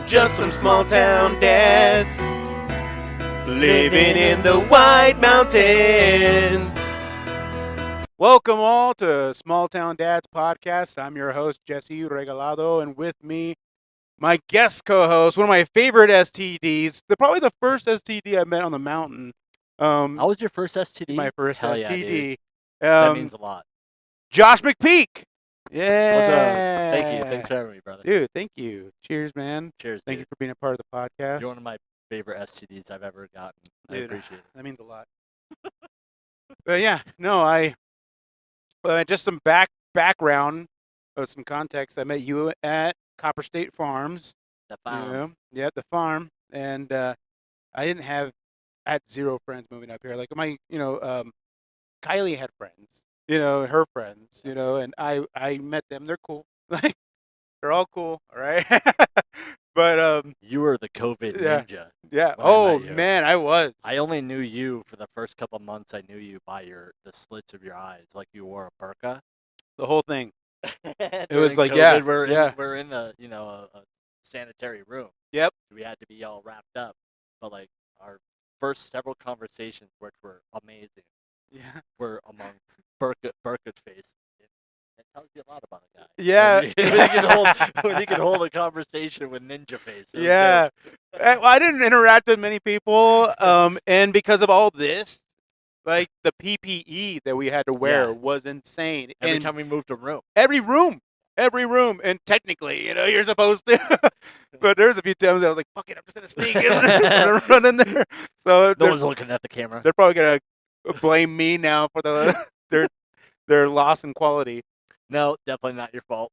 just some small town dads living in the White Mountains. Welcome all to Small Town Dads Podcast. I'm your host, Jesse Regalado, and with me, my guest co-host, one of my favorite STDs, probably the first STD I met on the mountain. How was your first STD? My first Hell STD. Yeah, that means a lot. Josh McPeak. Yeah. What's up? Thank you. Thanks for having me, brother. Dude, thank you. Cheers, man. Cheers, Thank you for being a part of the podcast. You're one of my favorite STDs I've ever gotten. Dude, I appreciate it. That means a lot. But yeah, no, just some background, some context. I met you at Copper State Farms. The farm. Yeah, the farm. And I had zero friends moving up here. Like Kylie had friends, her friends, and I met them. They're cool. Like, they're all cool, all right? But you were the COVID ninja. Yeah. Oh man, I was. I only knew you for the first couple months. I knew you by the slits of your eyes, like you wore a burqa. The whole thing. It was like, COVID, we're in a sanitary room. Yep. We had to be all wrapped up, but like our first several conversations, which were amazing, were among burqa face. It tells you a lot about a guy. Yeah. When he can hold a conversation with Ninja Face. Yeah. Well, I didn't interact with many people, and because of all this, like the PPE that we had to wear was insane. Every time we moved a room. Every room. And technically, you're supposed to. But there's a few times I was like, fuck it, I'm just going to sneak in and run in there. So no one's looking at the camera. They're probably going to blame me now for their loss in quality. No, definitely not your fault.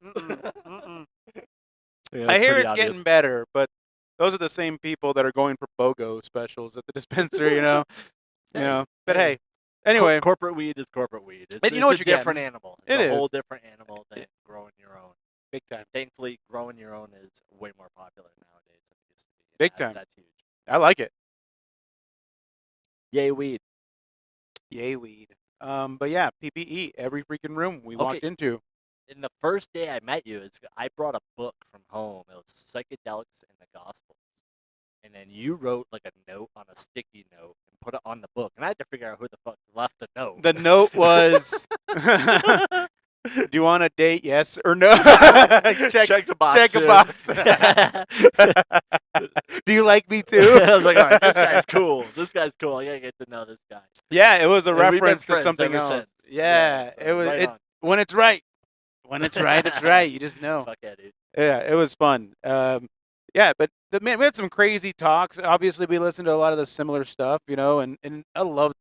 Yeah, I hear it's getting better, but those are the same people that are going for BOGO specials at the dispensary, But hey, anyway. Corporate weed is corporate weed. It's a different animal. It's a whole different animal than growing your own. Big time. Thankfully, growing your own is way more popular nowadays than it used to be. Big time. That's huge. I like it. Yay, weed. Yay, weed. But yeah, PPE, every freaking room we walked into. In the first day I met you, I brought a book from home. It was Psychedelics and the Gospels. And then you wrote like a note on a sticky note and put it on the book. And I had to figure out who the fuck left the note. The note was, do you want a date, yes or no? Check the box. Check a box. Do you like me too? I was like, all right, this guy's cool. I gotta get to know this guy. Yeah, it was a reference to something else. Yeah, it was. When it's right. When it's right, it's right. You just know. Fuck yeah, dude. Yeah, it was fun. But man, we had some crazy talks. Obviously, we listened to a lot of the similar stuff, and I love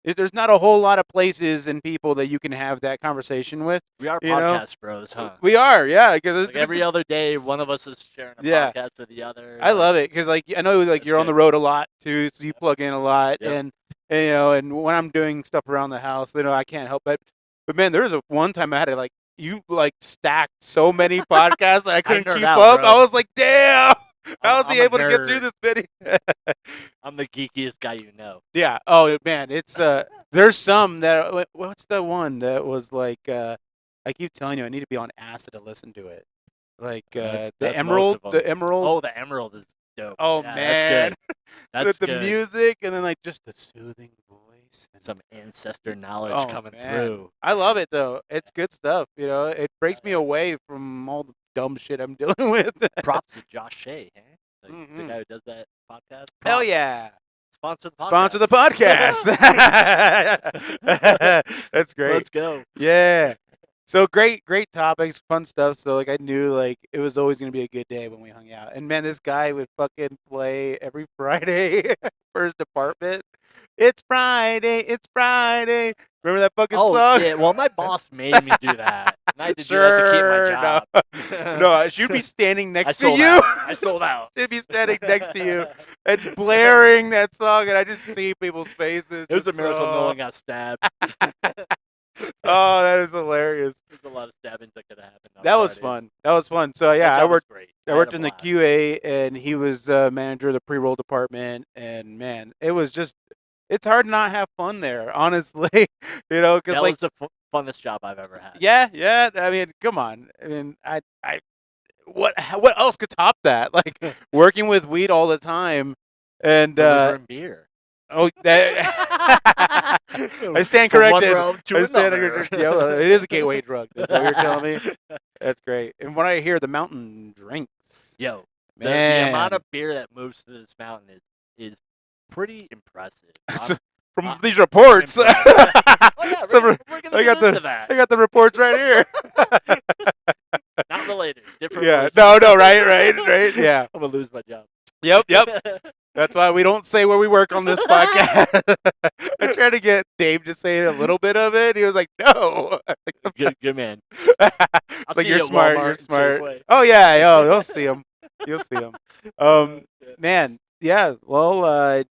it. There's not a whole lot of places and people that you can have that conversation with. We are podcast bros, huh? We are, yeah. Because every other day, one of us is sharing a podcast with the other. I love it because, I know, you're on the road a lot too, so you plug in a lot, and when I'm doing stuff around the house, I can't help it. But man, there was one time I had to you stacked so many podcasts that I couldn't keep up. Bro. I was like, damn. How is he able to get through this video? I'm the geekiest guy you know. Yeah. Oh man, it's there's some that what's the one that was like I keep telling you I need to be on acid to listen to it. Like the Emerald. Oh, the Emerald is dope. Oh yeah, man, that's good. The music and then just the soothing voice. And some ancestor knowledge coming through. I love it though. It's good stuff. It breaks me away from all the dumb shit I'm dealing with. Props to Josh Shea, the guy who does that podcast. Props. Hell yeah. Sponsor the podcast. That's great. Let's go. Yeah. So great topics, fun stuff. So I knew it was always gonna be a good day when we hung out. And man, this guy would fucking play every Friday for his department. It's Friday. Remember that fucking song? Oh yeah. Well, my boss made me do that. And I had to do that to keep my job. No, she'd be standing next to you. I sold out. She'd be standing next to you and blaring that song, and I just see people's faces. It was a miracle no one got stabbed. Oh, that is hilarious. There's a lot of stabbings that could have happened. That was fun. So yeah, I worked in the QA, and he was manager of the pre-roll department. And man, it's hard to not have fun there, honestly. Because that was the funnest job I've ever had. Yeah. I mean, come on. I mean, what else could top that? Like working with weed all the time, and delivering beer. oh, that I stand From one corrected. realm to I stand another. corrected. Yeah, well, it is a gateway drug. That's what you're telling me. That's great. And when I hear the mountain drinks, Yo, the man, amount of beer that moves through this mountain is pretty impressive. from these reports, Oh yeah, So we're gonna get into that. I got the reports right here. Not related, different. Yeah, relations. no, right, yeah. I'm gonna lose my job. Yep. That's why we don't say where we work on this podcast. I tried to get Dave to say a little bit of it. He was like, "No." Good man. It's like see you're you at smart. Walmart You're and smart. Safeway. Oh yeah. You'll see him. You'll see him. Yeah. Man. Yeah. Well.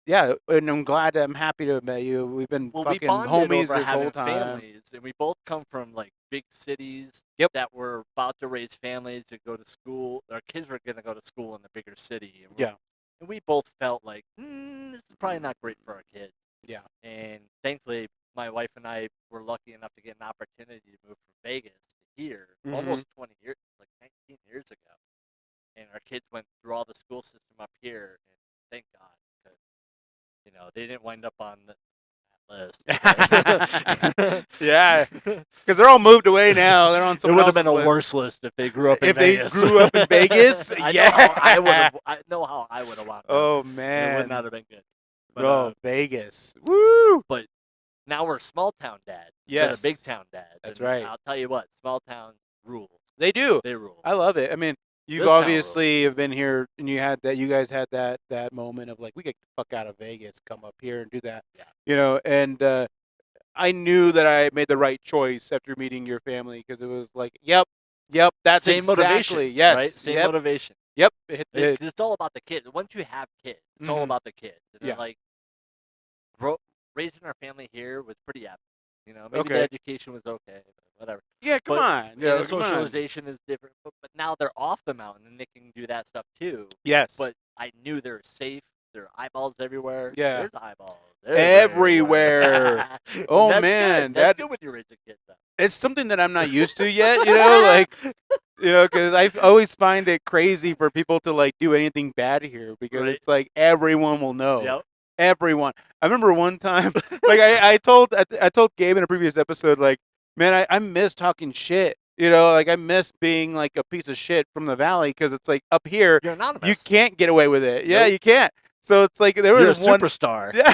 Yeah. And I'm glad. I'm happy to have met you. We've been we fucking bonded homies over this whole having time. families, and we both come from like big cities. Yep. That were about to raise families to go to school. Our kids were gonna go to school in the bigger city. And Yeah. And we both felt like this is probably not great for our kids. Yeah. And thankfully, my wife and I were lucky enough to get an opportunity to move from Vegas to here almost 20 years, like 19 years ago. And our kids went through all the school system up here, and thank God, because they didn't wind up on that list. Yeah, because they're all moved away now. They're on It someone would have else's been a list. worse list if they grew up in If Vegas. they grew up in Vegas, I yeah. know how I would have wound up. Oh It would man. not have been good. But, Vegas. Woo! But now we're small town dads Yes. instead of big town dads. That's and right. I'll tell you what, small towns rule. They do. They rule. I love it. I mean, you This town obviously have been here, and you guys had that moment of like, we get the fuck out of Vegas, come up here and do that. Yeah. And I knew that I made the right choice after meeting your family because it was like, yep, that's Same exactly, motivation. yes, Right? Same yep, motivation. Yep. It's all about the kids. Once you have kids, it's all about the kids. And then, like, raising our family here was pretty epic. Maybe the education was okay, but whatever. Yeah, come on. The socialization is different. But now they're off the mountain and they can do that stuff too. Yes. But I knew they're safe. There are eyeballs everywhere. Yeah. There's eyeballs everywhere. Oh that's man, good. That's good when you raise a kid, though. It's something that I'm not used to yet. Because I always find it crazy for people to like do anything bad here because it's like everyone will know. Yep. Everyone. I remember one time, like I told Gabe in a previous episode, like, man, I miss talking shit. Like I miss being like a piece of shit from the valley because it's like up here, You're anonymous. you can't get away with it. Yeah, Nope. you can't. So it's like there You're was a one superstar. Yeah.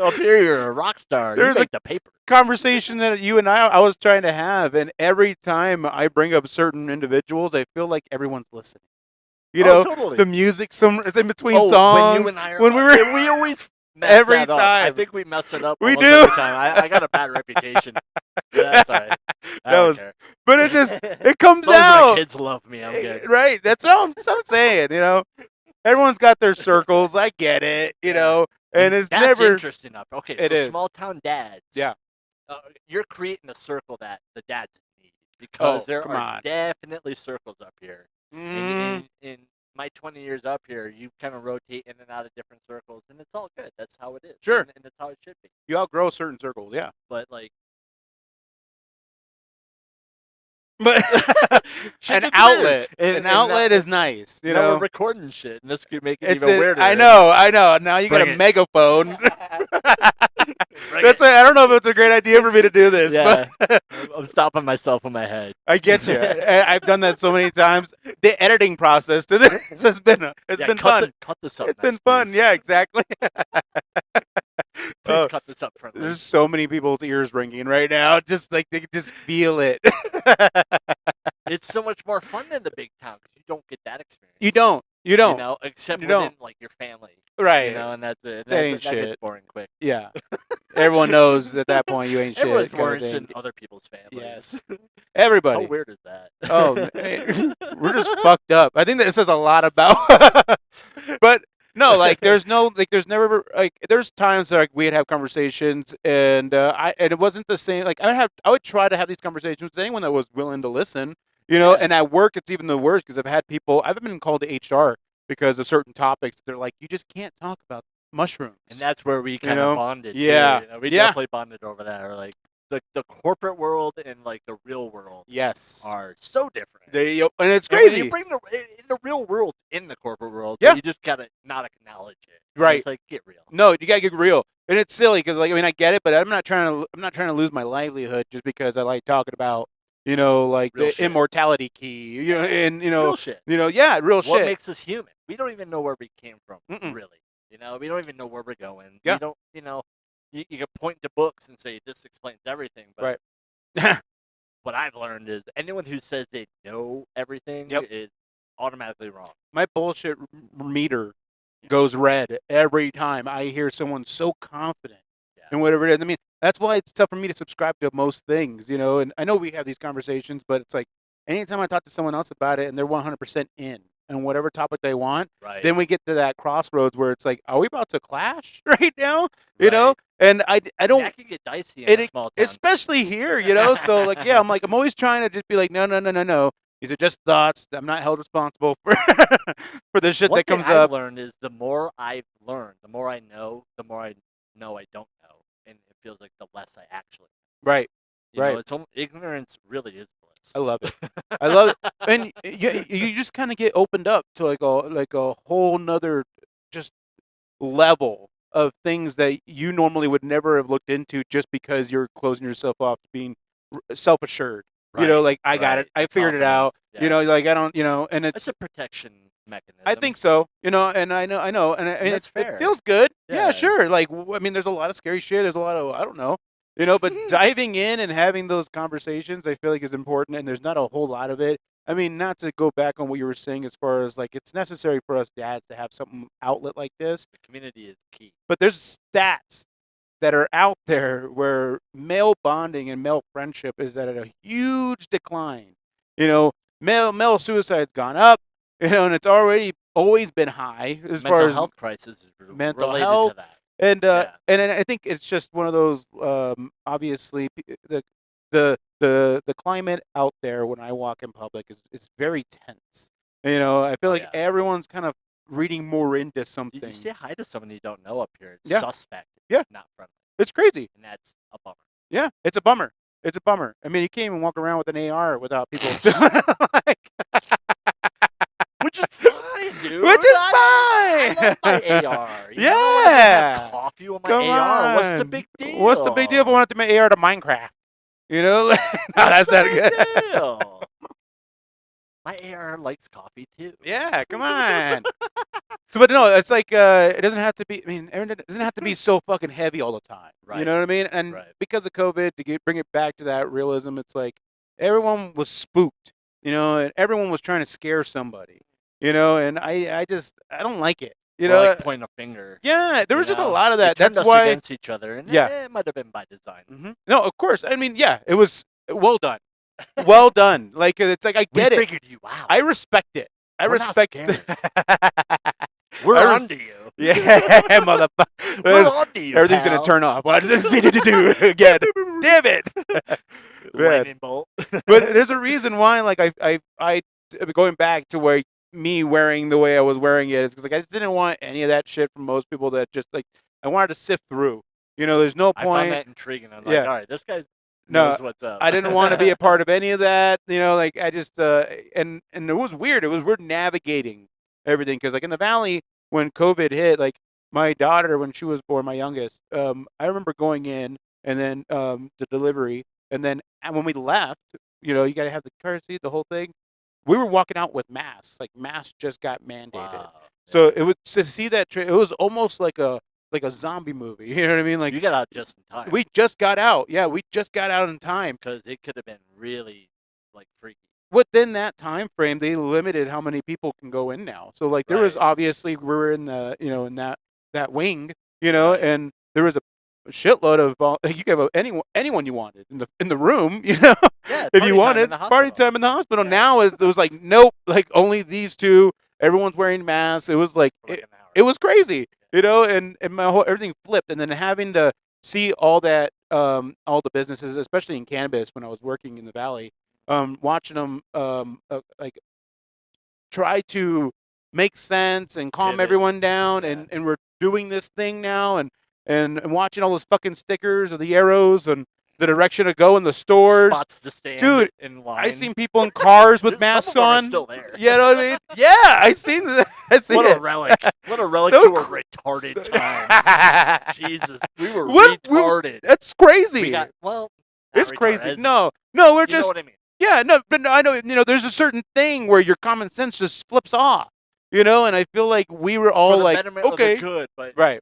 Up here, you're a rock star. There's You make the paper. conversation that you and I was trying to have, and every time I bring up certain individuals, I feel like everyone's listening. Totally. The music, it's in between songs. When you and I are we always mess every that up. time. I think we mess it up. We almost do. every time. I got a bad reputation. That's all right. I don't care. But it comes As long as out. my kids love me, I'm good. Right. That's what I'm saying. Everyone's got their circles. I get it. And it's That's never interesting enough. Okay, It so is. small town dads. Yeah. You're creating a circle that the dads need because there come are on. definitely circles up here. Mm. In my 20 years up here, you kind of rotate in and out of different circles, and it's all good. That's how it is. Sure. And that's how it should be. You outgrow certain circles. Yeah. But like. But an outlet is nice. Now we're recording shit, and this could make it even weirder. I know. Now you got a megaphone. I don't know if it's a great idea for me to do this. Yeah. But I'm stopping myself in my head. I get you. I've done that so many times. The editing process to this has been fun. Cut this up. It's been fun. Yeah, exactly. Please cut this up friendly. There's so many people's ears ringing right now. Just like they can just feel it. It's so much more fun than the big town because you don't get that experience. You don't. Except you within don't. like your family. Right. And that's it. That ain't that shit. gets boring quick. Yeah. Everyone knows at that point you ain't shit. Everyone's more interested in other people's families. Yes. Everybody. How weird is that? Oh, man. We're just fucked up. I think that says a lot about. But no, there's never there's times that we'd have conversations and it wasn't the same. Like I would try to have these conversations with anyone that was willing to listen. And at work it's even the worst because I've been called to HR because of certain topics. They're like, you just can't talk about mushrooms. And that's where we kind of bonded. Yeah. Too. We definitely bonded over that. Or like, the corporate world and like the real world Yes. are so different. And it's And when crazy. you bring the real world in the corporate world, Yeah. you just gotta not acknowledge it. Right. It's like, get real. No, you gotta get real, and it's silly because, like, I mean, I get it, but I'm not trying to lose my livelihood just because I like talking about, like Real the shit. immortality key, and Real shit. yeah, real What shit. makes us human? We don't even know where we came from, Mm-mm. really. We don't even know where we're going. Yeah. We don't, you can point to books and say this explains everything, but Right. what I've learned is anyone who says they know everything Yep. is automatically wrong. My bullshit meter goes red every time I hear someone so confident in whatever it is. I mean, that's why it's tough for me to subscribe to most things, and I know we have these conversations, but it's like anytime I talk to someone else about it and they're 100% in on whatever topic they want, Right. then we get to that crossroads where it's like, are we about to clash right now? Right. And I don't. That can get dicey in a small town. Especially here, so like, yeah, I'm always trying to just be like, no. These are just thoughts. I'm not held responsible for for the shit that comes One thing up. I've learned is the more I've learned, the more I know, the more I know I don't know, and it feels like the less I actually know. Right. Right. It's ignorance really is bliss. I love it. I love it, and you just kind of get opened up to like a whole nother just level of things that you normally would never have looked into just because you're closing yourself off to being self-assured. Right. Like, I got it. I figured it out. Yeah. Like, I don't, and it's a protection mechanism. I think so. And I know, and that's fair. It feels good. Yeah. Yeah, sure. Like, I mean, there's a lot of scary shit. There's a lot of, I don't know, but diving in and having those conversations, I feel like is important. And there's not a whole lot of it. I mean, not to go back on what you were saying as far as like it's necessary for us dads to have some outlet like this. The community is key. But there's stats that are out there where male bonding and male friendship is at a huge decline. Male suicide's gone up, and it's always been high as mental far as health crisis is mental related health. to that. And I think it's just one of those. Obviously, the climate out there when I walk in public is very tense. I feel like everyone's kind of reading more into something. You say hi to someone you don't know up here. It's Yeah. suspect. Yeah. Not friendly. It's crazy. And that's a bummer. Yeah, it's a bummer. It's a bummer. I mean, you can't even walk around with an AR without people like. Which is fine, dude. Which is fine. I love my AR. Yeah. I have coffee with my Come AR. What's the on. big deal? What's the big deal if I want to take my AR to Minecraft? No, that's not good. Deal? My AR likes coffee too. Yeah, come on. But no, it's like it doesn't have to be. I mean, it doesn't have to be so fucking heavy all the time. Right. You know what I mean? And because of COVID, bring it back to that realism, it's like everyone was spooked. And everyone was trying to scare somebody. And I don't like it. Like pointing a finger. Yeah, there was just a lot of that. That's why against each other, and it might have been by design. Mm-hmm. No, of course. I mean, yeah, it was well done. Well done. Like, it's like, I get it. We figured you out. I respect it. We're not scared. We're onto you. Yeah, motherfucker. We're onto you. Everything's gonna turn off. What does it need to do again? Damn it. Lightning bolt. But there's a reason why. Like, I going back to where me wearing the way I was wearing it is because, like, I just didn't want any of that shit from most people. That just, like, I wanted to sift through. There's no point. I found that intriguing. I'm like, all right, this guy knows what's up. I didn't want to be a part of any of that. Like, I just and it was weird. It was weird navigating everything because, like, in the valley when COVID hit, like, my daughter, when she was born, my youngest, I remember going in and then the delivery, and then when we left, you got to have the courtesy, the whole thing. We were walking out with masks. Like, masks just got mandated. Wow. So it was to see that. It was almost like a zombie movie. You know what I mean? Like, you got out just in time. We just got out. Yeah, we just got out in time because it could have been really, like, freaky. Within that time frame, they limited how many people can go in now. So, like, there was obviously, we were in the in that wing, and there was a shitload of you could have anyone you wanted in the room, Yeah, if you wanted party time in the hospital. Yeah. Now it was like, nope, like, only these two. Everyone's wearing masks. It was like it was crazy, and my whole everything flipped, and then having to see all that all the businesses, especially in cannabis, when I was working in the valley. Watching them like try to make sense and calm everyone down, and we're doing this thing now, and watching all those fucking stickers of the arrows, and the direction to go in the stores. Spots to stand Dude, in line. I seen people in cars with Some masks of them are on. still there. You know what I mean? Yeah, I seen that. What a relic! What a relic So to a retarded so- time. Jesus, we were What? retarded. That's crazy. We got not It's retarded, crazy. as- No, we're you know just what I mean. yeah, no, but no, I know. There's a certain thing where your common sense just flips off. And I feel like we were all For the like, betterment of the good, but right.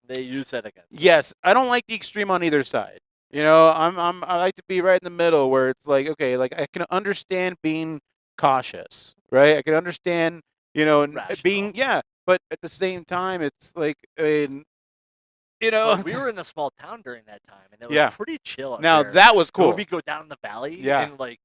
they use that against us. Yes, I don't like the extreme on either side. I like to be right in the middle where it's like, okay, like I can understand being cautious, right? I can understand, and being Rational. but at the same time, it's like, But we were in a small town during that time, and it was Yeah. pretty chill. Up Now there. that was cool. When we go down the valley, Yeah. and like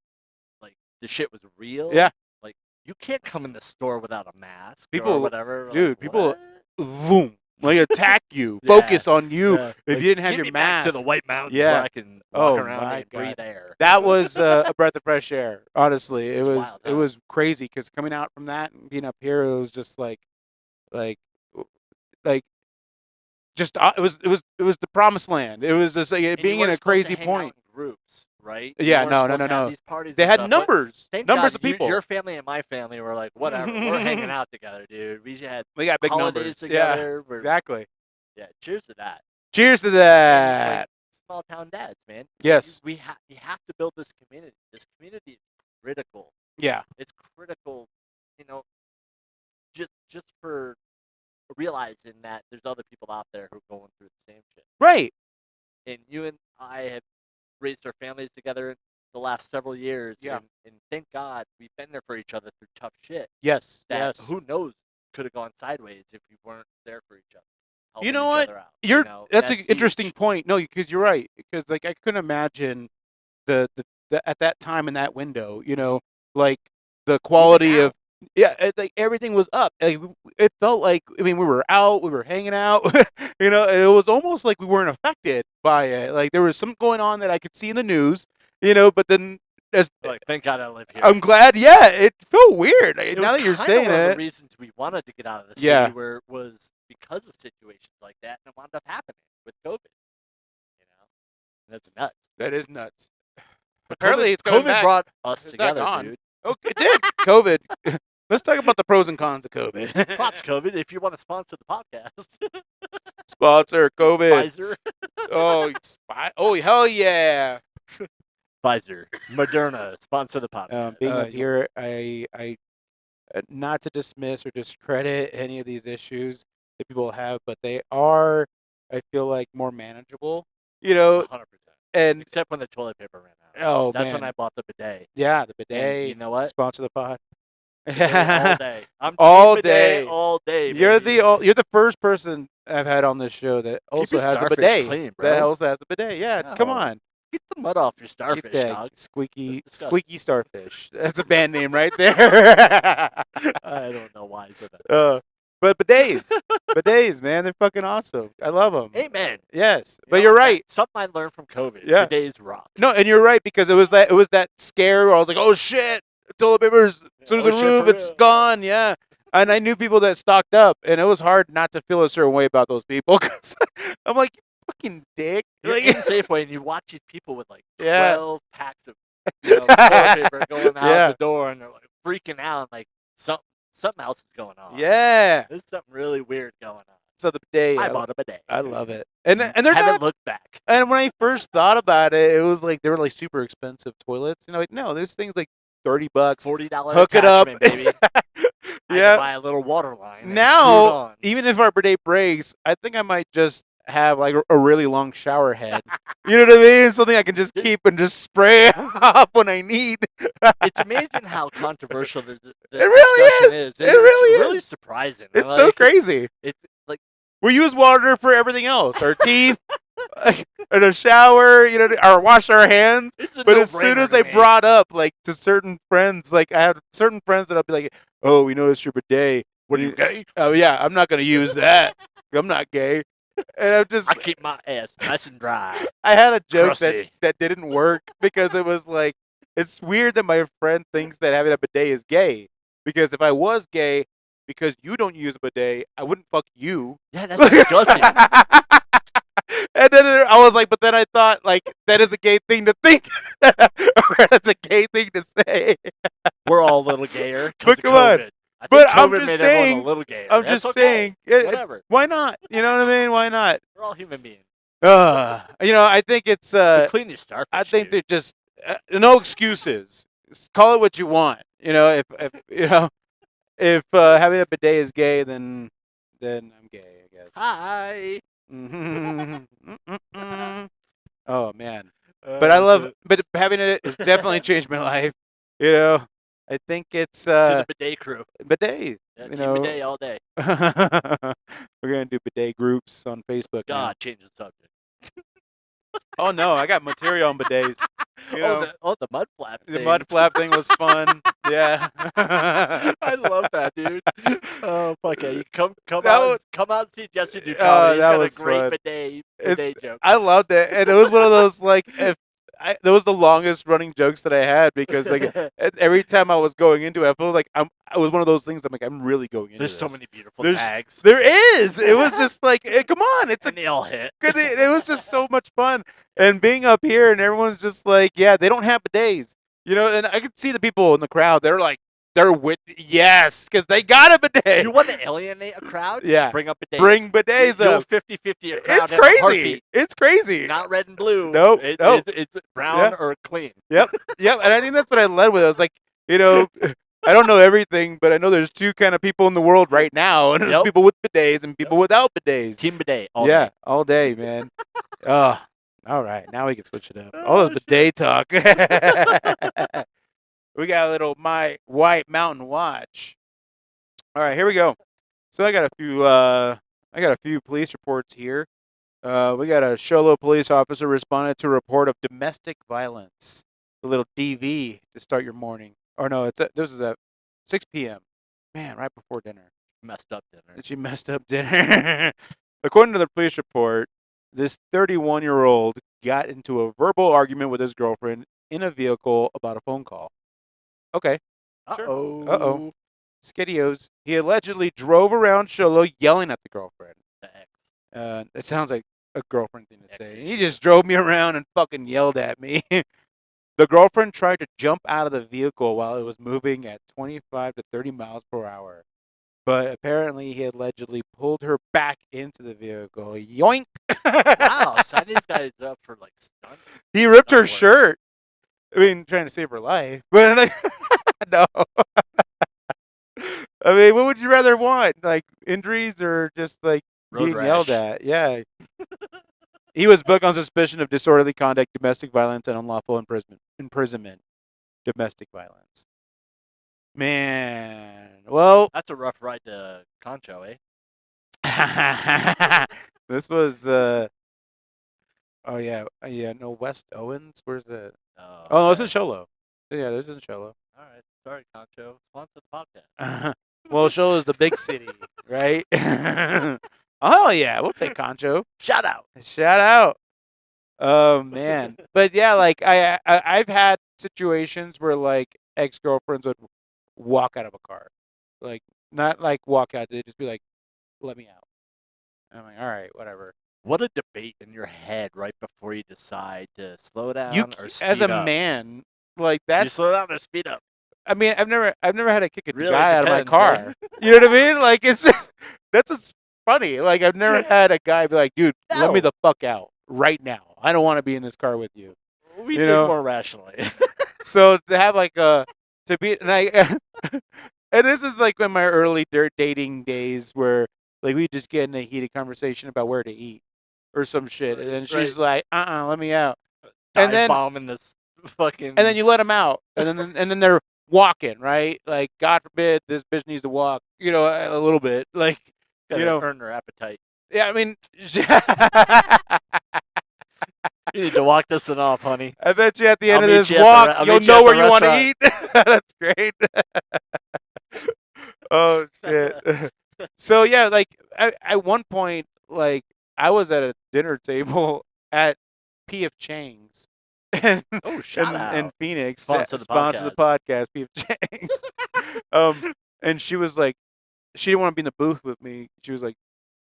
the shit was real. Yeah. Like you can't come in the store without a mask People- or whatever. We're dude, like, people- what? Boom, like attack you, Yeah. focus on you. Yeah. If Like, you didn't have get your me back mask, to the White Mountains Yeah. where I can walk Oh, around my and breathe God. air. that was a breath of fresh air. Honestly, it It's was wild, it huh? was crazy because coming out from that and being up here, it was just like, just it was the promised land. It was just like And you being in weren't a supposed to crazy hang out point. in groups, right? Yeah, You weren't no, supposed to have no. These parties They and had stuff, but numbers, thank numbers God of people. Your family and my family were like, whatever. We're hanging out together, dude. We had We got big holidays numbers. together. Yeah, exactly. Yeah, cheers to that. Cheers to And, that. like, small town dads, man. Yes. You have to build this community. This community is critical. Yeah. It's critical, just for realizing that there's other people out there who are going through the same shit. Right. And you and I have raised our families together the last several years. Yeah. And thank God we've been there for each other through tough shit. Yes. That Yes. who knows could have gone sideways if we weren't there for each other. You helping know each what? other out, You're that's an huge. interesting point. No, because you're right. Because like I couldn't imagine the at that time in that window. Like the quality now. of like everything was up. Like, it felt like we were out, we were hanging out. And it was almost like we weren't affected by it. Like there was something going on that I could see in the news. But then as Like, thank God I live here. I'm glad. Yeah, it felt weird. It Now was that you're kinda saying one of the it, reasons we wanted to get out of the Yeah. city was because of situations like that, and it wound up happening with COVID. And that's nuts. that is nuts. But Apparently COVID, it's coming COVID back. brought us It's not together, gone. dude. Oh, it did. COVID. Let's talk about the pros and cons of COVID. Props, COVID, if you want to sponsor the podcast. Sponsor COVID. Pfizer. Oh, hell yeah. Pfizer. Moderna, sponsor the podcast. Being up here, I not to dismiss or discredit any of these issues that people have, but they are, I feel like, more manageable. 100%. And Except when the toilet paper ran out. oh That's man, when I bought the bidet. yeah, the bidet. You know what? Sponsor the pod. Bidet all day. I'm All team bidet day. all day. You're baby. you're the first person I've had on this show that also your has a starfish bidet. clean, bro. That also has a bidet. Yeah, come No. on. Get the mud off your Get starfish, that dog. squeaky That's disgusting. squeaky starfish. That's a band name right there. I don't know why I said that. But bidets, man, they're fucking awesome. I love them. Amen. Yes, You but know, you're right. that's something I learned from COVID. Yeah. Bidets rock. No, and you're right because it was that scare where I was like, oh shit, toilet paper's through the Oh, shit, roof, for it's real. gone. Yeah. And I knew people that stocked up, and it was hard not to feel a certain way about those people. 'Cause I'm like, you fucking dick. You're Like, in Safeway and you watch these people with like Yeah. 12 packs of toilet paper going out Yeah. the door, and they're like freaking out, and like something else is going on. yeah. There's something really weird going on. So the bidet, I bought a bidet. I love it. And they're haven't not. looked back. And when I first thought about it, it was like they were like super expensive toilets. Like no, there's things like $30. $40 Hook it up. attachment, baby. I Yeah. can buy a little water line. and screw it Now, on. even if our bidet breaks, I think I might just have like a really long shower head. You know what I mean? Something I can just keep and just spray off when I need. It's amazing how controversial this really discussion is. And It really it's really is. surprising. It's so Like, crazy. It's like We use water for everything else. Our teeth, and a shower, or wash our hands. it's a But as soon no-brainer as to I me. brought up, like, to certain friends, like, I have certain friends that I'll be like, oh, we noticed your bidet. What are you, gay? Oh, yeah, I'm not going to use that. I'm not gay. And I'm just, I keep my ass nice and dry. I had a joke Crusty. that didn't work because it was like, it's weird that my friend thinks that having a bidet is gay. Because if I was gay, because you don't use a bidet, I wouldn't fuck you. Yeah, that's disgusting. And then I was like, but then I thought, like, that is a gay thing to think. Or that's a gay thing to say. We're all a little gayer because But of come on. COVID. I But think I'm COVID just made everyone a saying, little gayer. I'm That's just okay. saying, Whatever. why not? You know what I mean? Why not? We're all human beings. I think it's, But clean your starfish, I think dude. they're just, no excuses. Call it what you want. If having a bidet is gay, then I'm gay, I guess. Hi. Oh man, but I love. Shit. But having it has definitely changed my life. I think it's To the bidet crew. bidet. Yeah, team bidet all day. We're gonna do bidet groups on Facebook now. God, change the subject. Oh no, I got material on bidets. The mud flap The thing. mud flap thing was fun. Yeah. I love that, dude. Oh fuck yeah! You come That out was- come out and see Jesse do Oh, comedy. He's that got was a great fun. bidet joke. I loved it, and it was one of those like that was the longest running jokes that I had because like every time I was going into it, I felt like I was one of those things. I'm like, I'm really going into There's this. so many beautiful There's- tags. There is. It was just like, come on, it's and they all hit. good. It was just so much fun, and being up here and everyone's just like, yeah, they don't have bidets, and I could see the people in the crowd. They're like, they're with yes, because they got a bidet. You want to alienate a crowd? Yeah. Bring up bidets. Bring bidets You'll up. 50-50 a crowd. It's in a crazy. heartbeat. It's crazy. Not red and blue. Nope. Nope. It's brown or clean. Yep. Yep. And I think that's what I led with. I was like, I don't know everything, but I know there's two kind of people in the world right now, and there's Yep. people with bidets and people without bidets. Team bidet. All yeah, day. all day, man. All right. Now we can switch it up. All this bidet talk. We got a little My White Mountain Watch. All right, here we go. So I got a few police reports here. We got a Sholo police officer responded to a report of domestic violence. A little DV to start your morning. Or no, this is at 6 p.m. Man, right before dinner. Messed up dinner. She messed up dinner. According to the police report, this 31-year-old got into a verbal argument with his girlfriend in a vehicle about a phone call. Okay. Sure. Uh-oh. Skiddios. He allegedly drove around Sholo yelling at the girlfriend. The ex. It sounds like a girlfriend thing to say. He just drove me around and fucking yelled at me. The girlfriend tried to jump out of the vehicle while it was moving at 25 to 30 miles per hour. But apparently he allegedly pulled her back into the vehicle. Yoink! Wow, sign these guys up for like stunt. He ripped her work. shirt. I mean, trying to save her life. But like, no. I mean, what would you rather want? Like injuries or just like Road being rash. yelled at? Yeah. He was booked on suspicion of disorderly conduct, domestic violence, and unlawful imprisonment. Domestic violence. Man. Well, That's a rough ride to Concho, eh? this was oh yeah, no, West Owens. Where's that? Oh no, it's in Sholo. Yeah, this is in Sholo. All right, sorry, Concho. Sponsor the podcast. Well, Sholo's the big city, right? Oh yeah, we'll take Concho. Shout out. Shout out. Oh man, but yeah, like I've had situations where like ex-girlfriends would walk out of a car, like not like walk out, they'd just be like, "Let me out." And I'm like, "All right, whatever." What a debate in your head right before you decide to slow down or speed as a up. man, like You that's. slow down or speed up. I mean, I've never had to kick a Really guy out of my depends, car. eh? You know what I mean? Like it's just that's just funny. Like I've never had a guy be like, "Dude, let me No. the fuck out right now. I don't want to be in this car with you." We You think know? more rationally. So to have like to be and I and this is like in my early dating days where like we just get in a heated conversation about where to eat or some shit, and then she's like, let me out, and then bombing this fucking. and then you let them out, and then they're walking, right? Like God forbid this bitch needs to walk, a little bit, like earn her appetite. Yeah, I mean. You need to walk this one off, honey. I bet you at the end I'll of meet this you at the walk, I'll you'll meet you know at where the you want to restaurant. eat. That's great. Oh shit. So yeah, like at one point, like I was at a dinner table at P.F. Chang's Oh, shout out. in Phoenix. Sponsor the podcast, P.F. Chang's. And she was like, she didn't want to be in the booth with me. She was like,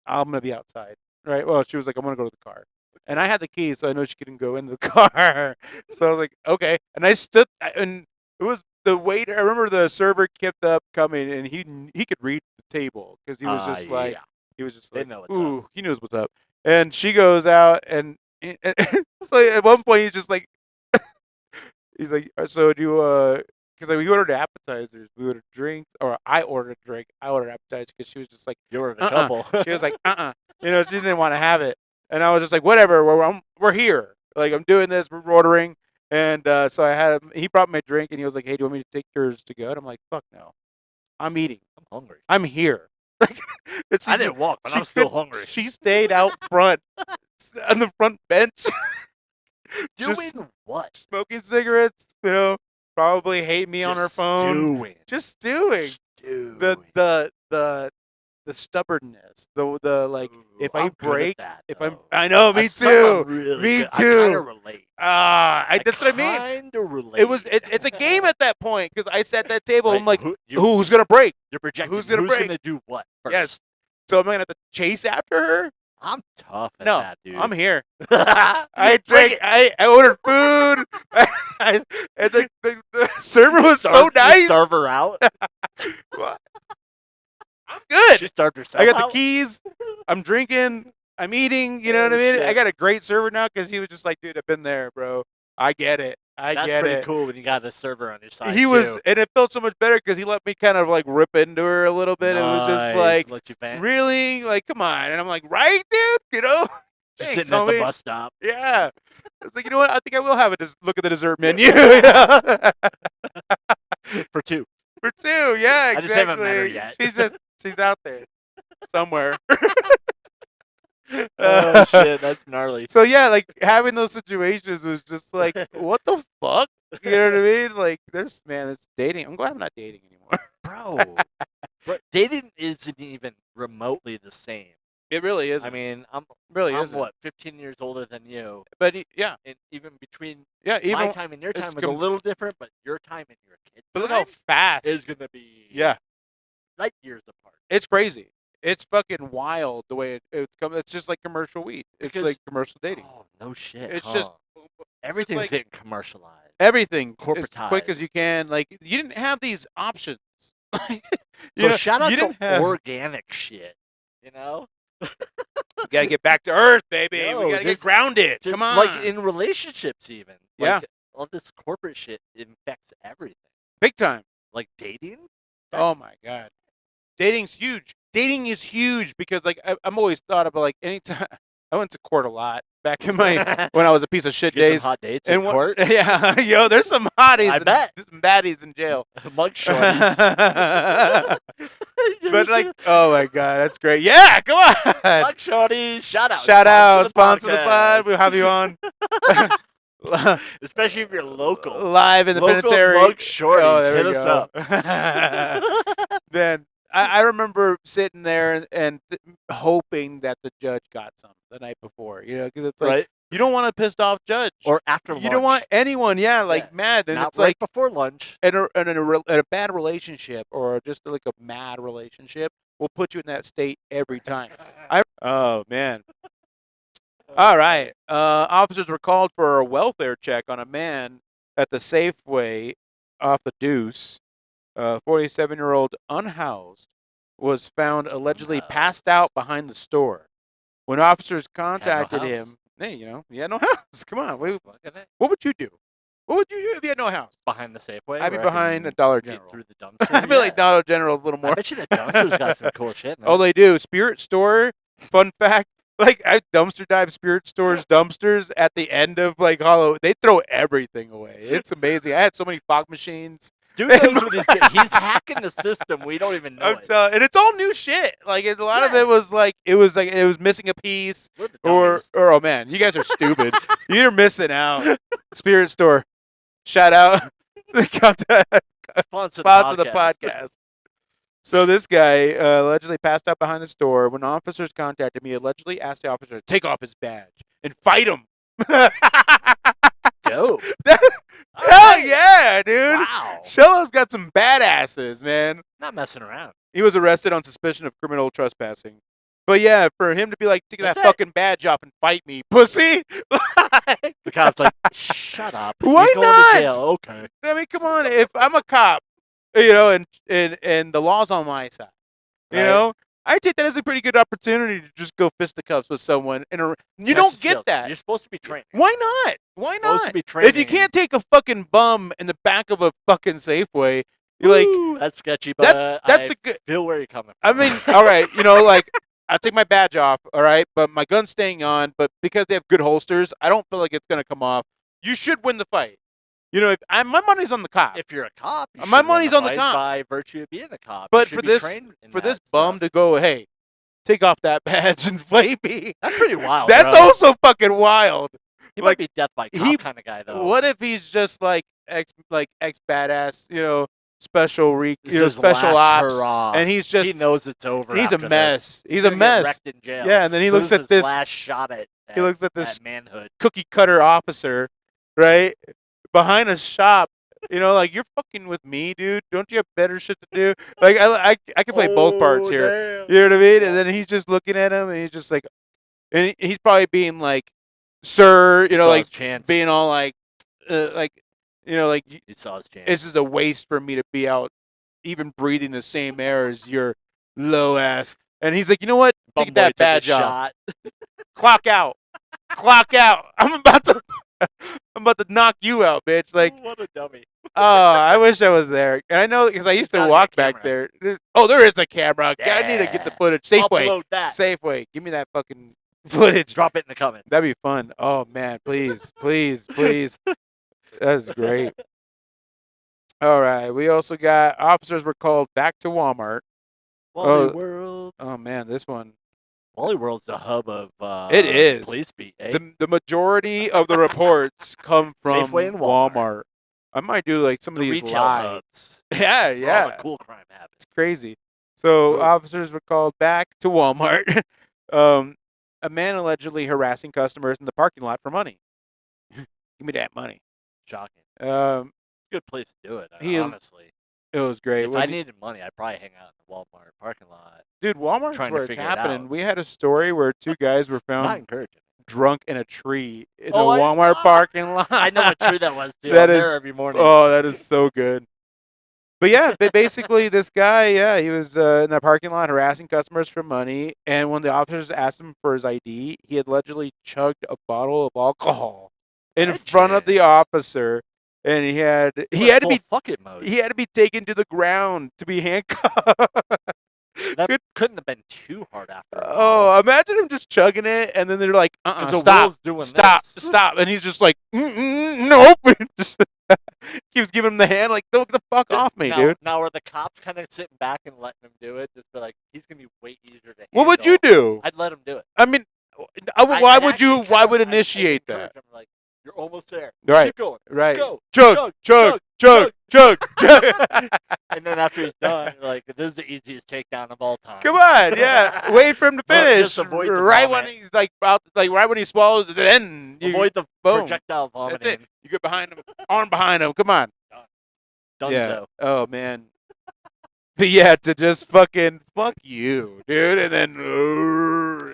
I'm gonna be outside, right? Well, she was like, I'm gonna go to the car. And I had the keys, so I know she couldn't go in the car. So I was like, okay. And I stood, and it was the waiter. I remember the server kept up coming, and he could read the table because he was just like, Yeah. he was just They like, know what's ooh, up. he knows what's up. And she goes out, and so at one point he's just like, he's like, so do you, because we ordered appetizers, we ordered drinks, or I ordered a drink, I ordered appetizers because she was just like, You were in a couple. she was like, you know, she didn't want to have it, and I was just like, whatever, we're here, like I'm doing this, we're ordering, and so I had him, he brought my drink, and he was like, hey, do you want me to take yours to go? And I'm like, fuck no, I'm eating, I'm hungry. I'm here. I didn't walk, but I'm still hungry. She stayed out front on the front bench. Doing just what? smoking cigarettes, you know, probably hate me on her phone. Just stewing. The stubbornness. The like Ooh, if I'm I good at break, that, if though. I know, me That's something too. I'm really Me good. I kind too. of relate. That's what I mean. Kinda relate. It's a game at that point because I sat at that table. Right, I'm like, you're who's gonna break? projecting. Who's gonna break? Gonna do what first? Yes. So am I gonna have to chase after her? I'm tough at No, that, dude. I'm here. I I drank. I ordered food. And the server was so nice. Starve her out. I'm good. She starved herself I got out? the keys. I'm drinking. I'm eating. You know what I Oh, mean? I shit. got a great server now because he was just like, dude, I've been there, bro. I get it. That's get pretty it. cool when you got the server on your side. He was, too. and it felt so much better because he let me kind of like rip into her a little bit. It was just like, let you vent. really, like, come on. And I'm like, right, dude, you know? Just Thanks, sitting at the homie. bus stop. Yeah. It's like, you know what? I think I will have a look at the dessert menu. For two. For two, yeah, exactly. I just haven't met her yet. She's out there somewhere. Oh shit, that's gnarly. So yeah, like having those situations was just like, what the fuck? You know what I mean? Like, it's dating. I'm glad I'm not dating anymore. Bro, but dating isn't even remotely the same. It really is. I mean, I'm isn't. what, 15 years older than you. But yeah, and even between even my time and your time is a little different, but your time and your kid's but look time how fast is gonna be light years apart. It's crazy. It's fucking wild the way it's come. It's just like commercial weed. It's like commercial dating. Oh no shit! It's just everything's getting commercialized. Everything corporatized as quick as you can. Like, you didn't have these options. Shout out to organic shit. You know, we gotta get back to earth, baby. No, we gotta get grounded. Come on, like in relationships, even. Yeah, all this corporate shit infects everything. Big time. Like dating. Oh my god, dating's huge. Dating is huge because like I'm always thought about like anytime I went to court a lot back in my when I was a piece of shit days. Some hot dates in court. Yeah, yo, there's some hotties. I bet. There's some baddies in jail. Mug shorties. But like, oh my god, that's great. Yeah, come on. Mug shorties. Shout out. Sponsor the pod. We'll have you on. Especially if you're local. Live in the penitentiary. Mug shorties. Hit us up. Then I remember sitting there and hoping that the judge got some the night before, you know, because it's like, you don't want a pissed off judge. Or after lunch. You don't want anyone, mad. And not it's right like before lunch. And a bad relationship or just like a mad relationship will put you in that state every time. Oh, man. All right. Officers were called for a welfare check on a man at the Safeway off the Deuce. 47-year-old unhoused was found allegedly passed out behind the store. When officers contacted him, hey, he had no house. Come on. What would you do? What would you do if you had no house? Behind the Safeway? I'd be behind a Dollar General. Through the dumpster? I feel like Dollar General is a little more. I bet you the dumpster's got some cool shit. Oh, they do. Spirit Store, fun fact, like I dumpster dive Spirit Store's dumpsters at the end of like Halloween. They throw everything away. It's amazing. I had so many fog machines. Dude knows what he's hacking the system. We don't even know it. And it's all new shit. Like a lot of it was missing a piece. Or oh man, you guys are stupid. You're missing out. Spirit Store. Shout out. Sponsor the podcast. So this guy allegedly passed out behind the store. When officers contacted me, allegedly asked the officer to take off his badge and fight him. Dope. Hell yeah, dude. Wow. Shello's got some badasses, man. Not messing around. He was arrested on suspicion of criminal trespassing. But yeah, for him to be like, take that That's it. fucking badge off and fight me, pussy. Like, The cop's like, shut up. Why You're going not? to jail. Okay. I mean, come on. If I'm a cop, you know, and the law's on my side, you Right. know, I take that as a pretty good opportunity to just go fisticuffs with someone. You don't Test get skills. that. You're supposed to be trained. Why not? Why Supposed to not? be If you training. can't take a fucking bum in the back of a fucking Safeway, you're like, Woo, that's sketchy, but that's I a good. feel where you're coming I from. mean, all right, you know, like I take my badge off, all right, but my gun's staying on. But because they have good holsters, I don't feel like it's gonna come off. You should win the fight. You know, my money's on the cop. If you're a cop, you My should win money's on the fight cop. by virtue of being a cop. You But should for be this trained in for that this bum stuff. to go, hey, take off that badge and fight me. That's pretty wild. That's bro. also fucking wild. He like, might be death by cop he- kind of guy though. What if he's just like ex badass, you know, special This is special last ops, hurrah. and he's just He knows it's over. he's a after mess. This. He's a gonna get mess. wrecked in jail. Yeah, and then he So looks this at is this. last shot at. He looks at this manhood. cookie cutter officer, right, behind a shop. You know, like, you're fucking with me, dude. Don't you have better shit to do? Like, I can play both parts here. Damn. You know what I mean? And then he's just looking at him, and he's just like, and he's probably being like, "Sir," you know, saw like his chance. being all like, you know, like, He saw his chance. it's just a waste for me to be out, even breathing the same air as your low ass. And he's like, you know what? Bum Take boy that took a badge off. shot. Clock out. Clock out. I'm about to knock you out, bitch. Like, what a dummy. oh, I wish I was there. And I know because I used to gotta be a walk back camera. there. There is a camera. I need to get the Yeah. footage. Safeway. Upload that. Safeway. Give me that fucking footage. Drop it in the comments. That'd be fun. Oh man, please, please, please. That's great. All right. We also got officers were called back to Walmart. Wally World. Oh man, this one. Wally World's the hub of It is. police beat. Eh? The majority of the reports come from Safeway and Walmart. Walmart. I might do like some the of these retail live. hubs. Yeah, Where all yeah. the cool crime happens. It's crazy. So Ooh. officers were called back to Walmart. A man allegedly harassing customers in the parking lot for money. Give me that money. Shocking. Um, Good place to do it. He- honestly, it was great. if When I he- needed money, I'd probably hang out in the Walmart parking lot. Dude, Walmart's trying to where it's figure it happening. out. We had a story where two guys were Not found encouraging. drunk in a tree in the Oh, Walmart parking lot. I know what tree that was. Dude. That I'm is- there every morning. Oh, that is so good. But yeah, basically, this guy, yeah, he was in the parking lot harassing customers for money. And when the officers asked him for his ID, he had allegedly chugged a bottle of alcohol in front of the officer, and he had to be fuck it mode. he had to be taken to the ground to be handcuffed. That couldn't have been too hard after. a Oh, while. imagine him just chugging it, and then they're like, 'Cause the stop, wheel's doing stop, this. stop, and he's just like, nope, just keeps giving him the hand, like, don't get the fuck off me, now, dude. Now, are the cops kind of sitting back and letting him do it? Just be like, he's gonna be way easier to handle. What would you do? I'd let him do it. I mean, why would initiate I'd that? encourage him, like, you're almost there. Right. Keep going. Right. Go. Chug, Chug, chug, chug, chug. And then after he's done, you're like, this is the easiest takedown of all time. Come on, yeah. Wait for him to Well, finish. just avoid the Right when vomit. he's like about, like right when he swallows, then you Avoid the boom. projectile vomiting. That's it. You get behind him, arm behind him. Come on. Done Yeah. so. Oh man. But yeah, to just fucking fuck you, dude, and then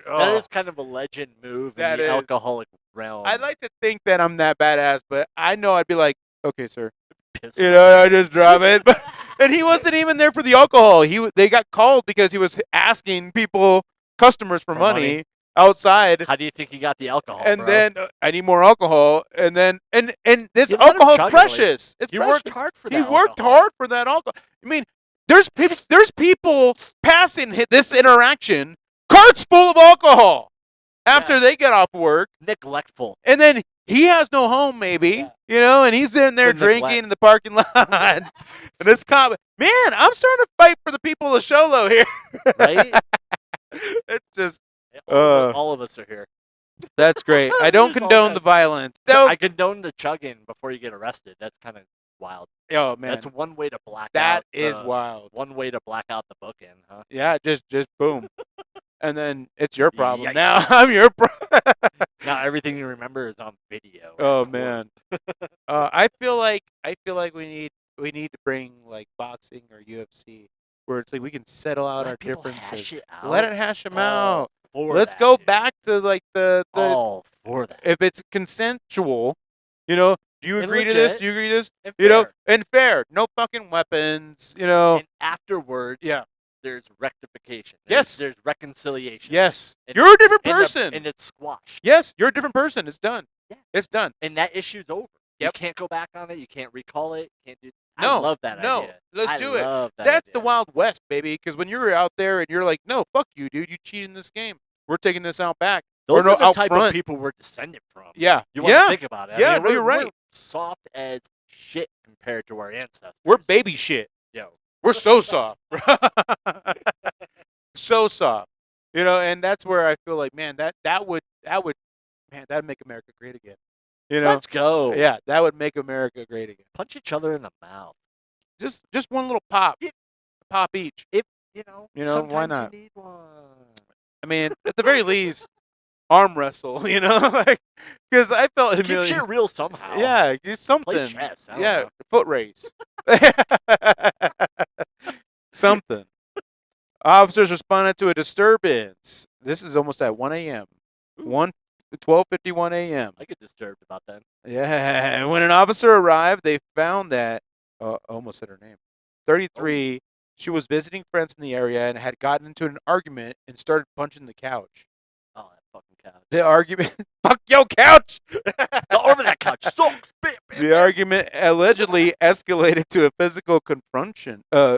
That is kind of a legend move in That the is. alcoholic realm. I'd like to think that I'm that badass, but I know I'd be like, okay, sir. Piss You know, I just drop it. But and he wasn't even there for the alcohol. They got called because he was asking customers for money outside. How do you think he got the alcohol? And bro? then I need more alcohol. And then and this You let him alcohol's chug it at least. precious. It's You precious. worked hard for that. He worked alcohol. hard for that alcohol. I mean, there's people passing this interaction, carts full of alcohol after Yeah. they get off work, Neglectful. and then he has no home, maybe, you know, and he's in there The drinking neglect. in the parking lot. And this cop, man, I'm starting to fight for the people of Sholo here. Right? It's just, All of us are here. that's great. I don't Just all condone good. the violence. I condone the chugging before you get arrested. That's kind of wild. Oh man, That's one way to black out. that is the- wild. One way to black out the bookend, huh? Yeah, just boom, and then it's your problem. Yikes. Now I'm your problem. Now everything you remember is on video. Oh Cool. man, I feel like we need to bring like boxing or UFC where it's like we can settle out Let our people differences. hash it Let out. it hash them All out. for Let's that, go dude. back to like the All for that. if it's consensual, you know, do you And agree to this? legit Do you agree to this? and You know, fair. and fair. No fucking weapons, you know. And afterwards, Yeah. there's rectification. Yes. There's reconciliation. Yes. And You're a different person. And it's squashed. Yes, you're a different person. It's done. Yeah. It's done. And that issue's over. Yep. You can't go back on it. You can't recall it. You can't do. No, I love that no. idea. Let's do it. Love that That's the idea. Wild West, baby. Because when you're out there and you're like, no, fuck you, dude. You cheated in this game. We're taking this out back. Those or no, are the out type front. of people we're descended from. Yeah. You want to think about it. Yeah, I mean, you're right. We're soft as shit compared to our ancestors. We're baby shit. Yo. We're so soft. So soft. You know, and that's where I feel like, man, that would man, that'd make America great again. You know? Let's go. Yeah, that would make America great again. Punch each other in the mouth. Just one little pop. Yeah. Pop each. You know, sometimes why not? You need one. I mean, at the very least, arm wrestle, you know? Like, because I felt Keep humiliated. shit real somehow. Yeah, just something. Play chess. I don't Yeah, know. foot race. Something. Officers responded to a disturbance. This is almost at 1 a.m. 12:51 a.m. I get disturbed about that. Yeah. When an officer arrived, they found that I almost said her name. 33. She was visiting friends in the area and had gotten into an argument and started punching the couch. Oh, that fucking couch. The argument. Fuck yo, couch! Go over that couch. Sucks. The argument allegedly escalated to a physical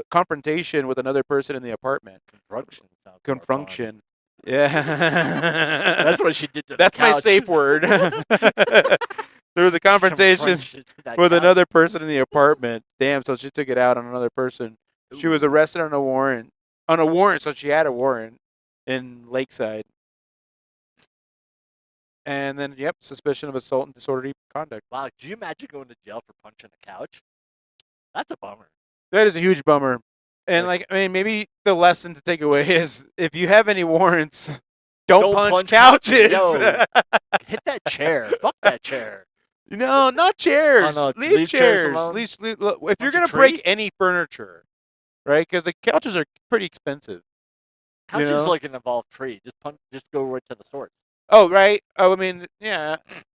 confrontation with another person in the apartment. Confrontation. Yeah. That's what she did to That's the couch. my safe word. There was a confrontation with another person in the apartment. Damn, so she took it out on another person. She was arrested on a warrant. So she had a warrant in Lakeside. And then, yep, suspicion of assault and disorderly conduct. Wow, could you imagine going to jail for punching a couch? That's a bummer. That is a huge bummer. And, I mean, maybe the lesson to take away is if you have any warrants, don't punch couches. Yo, hit that chair. Fuck that chair. No, not chairs. Oh, no, leave chairs. alone. If you're Punch going a to break tree? any furniture, right? Because the couches are pretty expensive. Couch is know? like an involved tree. Just go right to the source. Oh, right. Oh, I mean, yeah.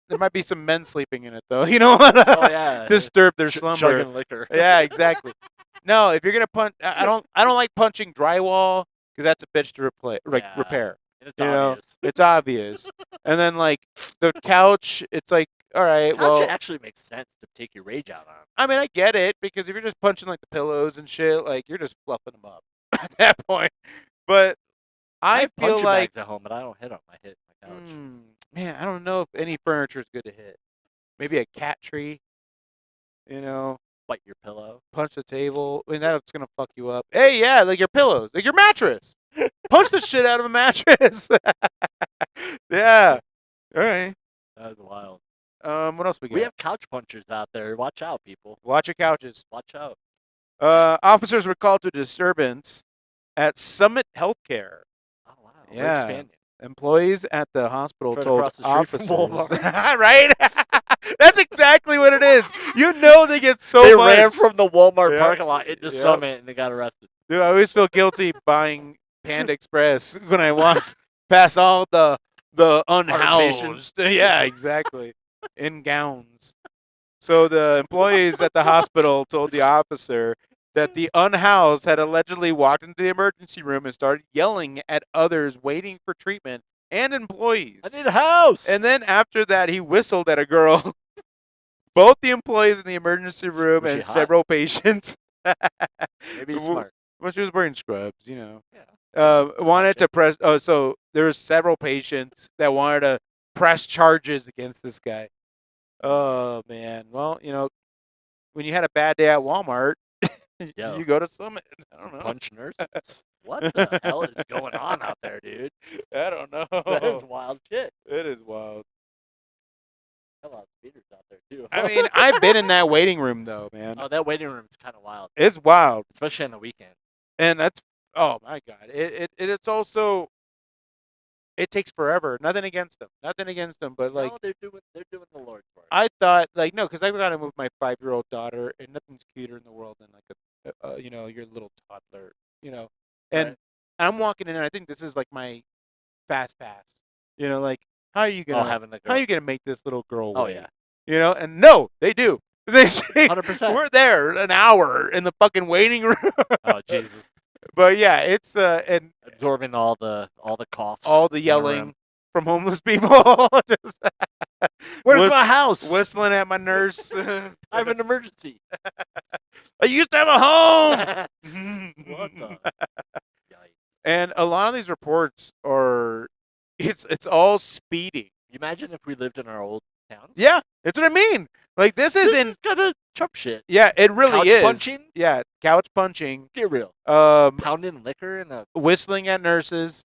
There might be some men sleeping in it, though. You know what? Oh, yeah. Disturb their slumber. Chugging liquor. Yeah, exactly. No, if you're gonna punch, I don't like punching drywall because that's a bitch to repair. And it's You obvious. know, it's obvious. And then like the couch, it's like, all right, Couch actually makes sense to take your rage out on. I mean, I get it because if you're just punching like the pillows and shit, like you're just fluffing them up at that point. But I I have feel punching like, bags at home, but I don't hit on my couch. man, I don't know if any furniture is good to hit. Maybe a cat tree. You know. Bite your pillow. Punch the table. I mean, that's gonna fuck you up. Hey, yeah, like your pillows, like your mattress. Punch the shit out of a mattress. Yeah. All right. That was wild. What else we got? We have couch punchers out there. Watch out, people. Watch your couches. Watch out. Officers were called to a disturbance at Summit Healthcare. Oh wow. Yeah. We're expanding. Employees at the hospital Right told across the street from officers, Walmart. right? That's exactly what it is. You know they get so They much. ran from the Walmart Yep. parking lot into Yep. Summit and they got arrested. Dude, I always feel guilty buying Panda Express when I walk past all the unhoused. Yeah, exactly. In gowns. So the employees at the hospital told the officer that the unhoused had allegedly walked into the emergency room and started yelling at others waiting for treatment and employees. I need a house. And then after that, he whistled at a girl. Both the employees in the emergency room Was she and hot? several patients. Maybe he's smart. Well, she was wearing scrubs, you know. Yeah. Wanted to press. Oh, so there were several patients that wanted to press charges against this guy. Oh man. Well, you know, when you had a bad day at Walmart, Yo. you go to Summit. I don't know. Punch nurses. What the hell is going on out there, dude? I don't know. That is wild shit. It is wild. A lot of speeders out there too. I mean, I've been in that waiting room though, man. Oh, that waiting room is kind of wild, It's wild, especially on the weekend. and that's oh my god. It's also it takes forever. Nothing against them. But like No, they're doing the Lord's work. I thought, like, no, because I've got to move my 5-year-old daughter, and nothing's cuter in the world than like your little toddler And Right. I'm walking in, and I think this is like my fast pass. Like how are you gonna having the how are girl. you gonna make this little girl Oh, wait? yeah. And no, they do. They 100%. we're there an hour in the fucking waiting room. Oh, Jesus. But yeah, it's and Absorbing all the coughs. all the in the room. yelling from homeless people. Just Where's my house? whistling at my nurse. I have an emergency. I used to have a home. What the? Yikes. And a lot of these reports are, it's all speeding. You imagine if we lived in our old town? Yeah, that's what I mean. Like this This isn't. is kind of chump shit. Yeah, it really Couch is. punching? Yeah, couch punching. Get real. Um, Pounding liquor in a. whistling at nurses.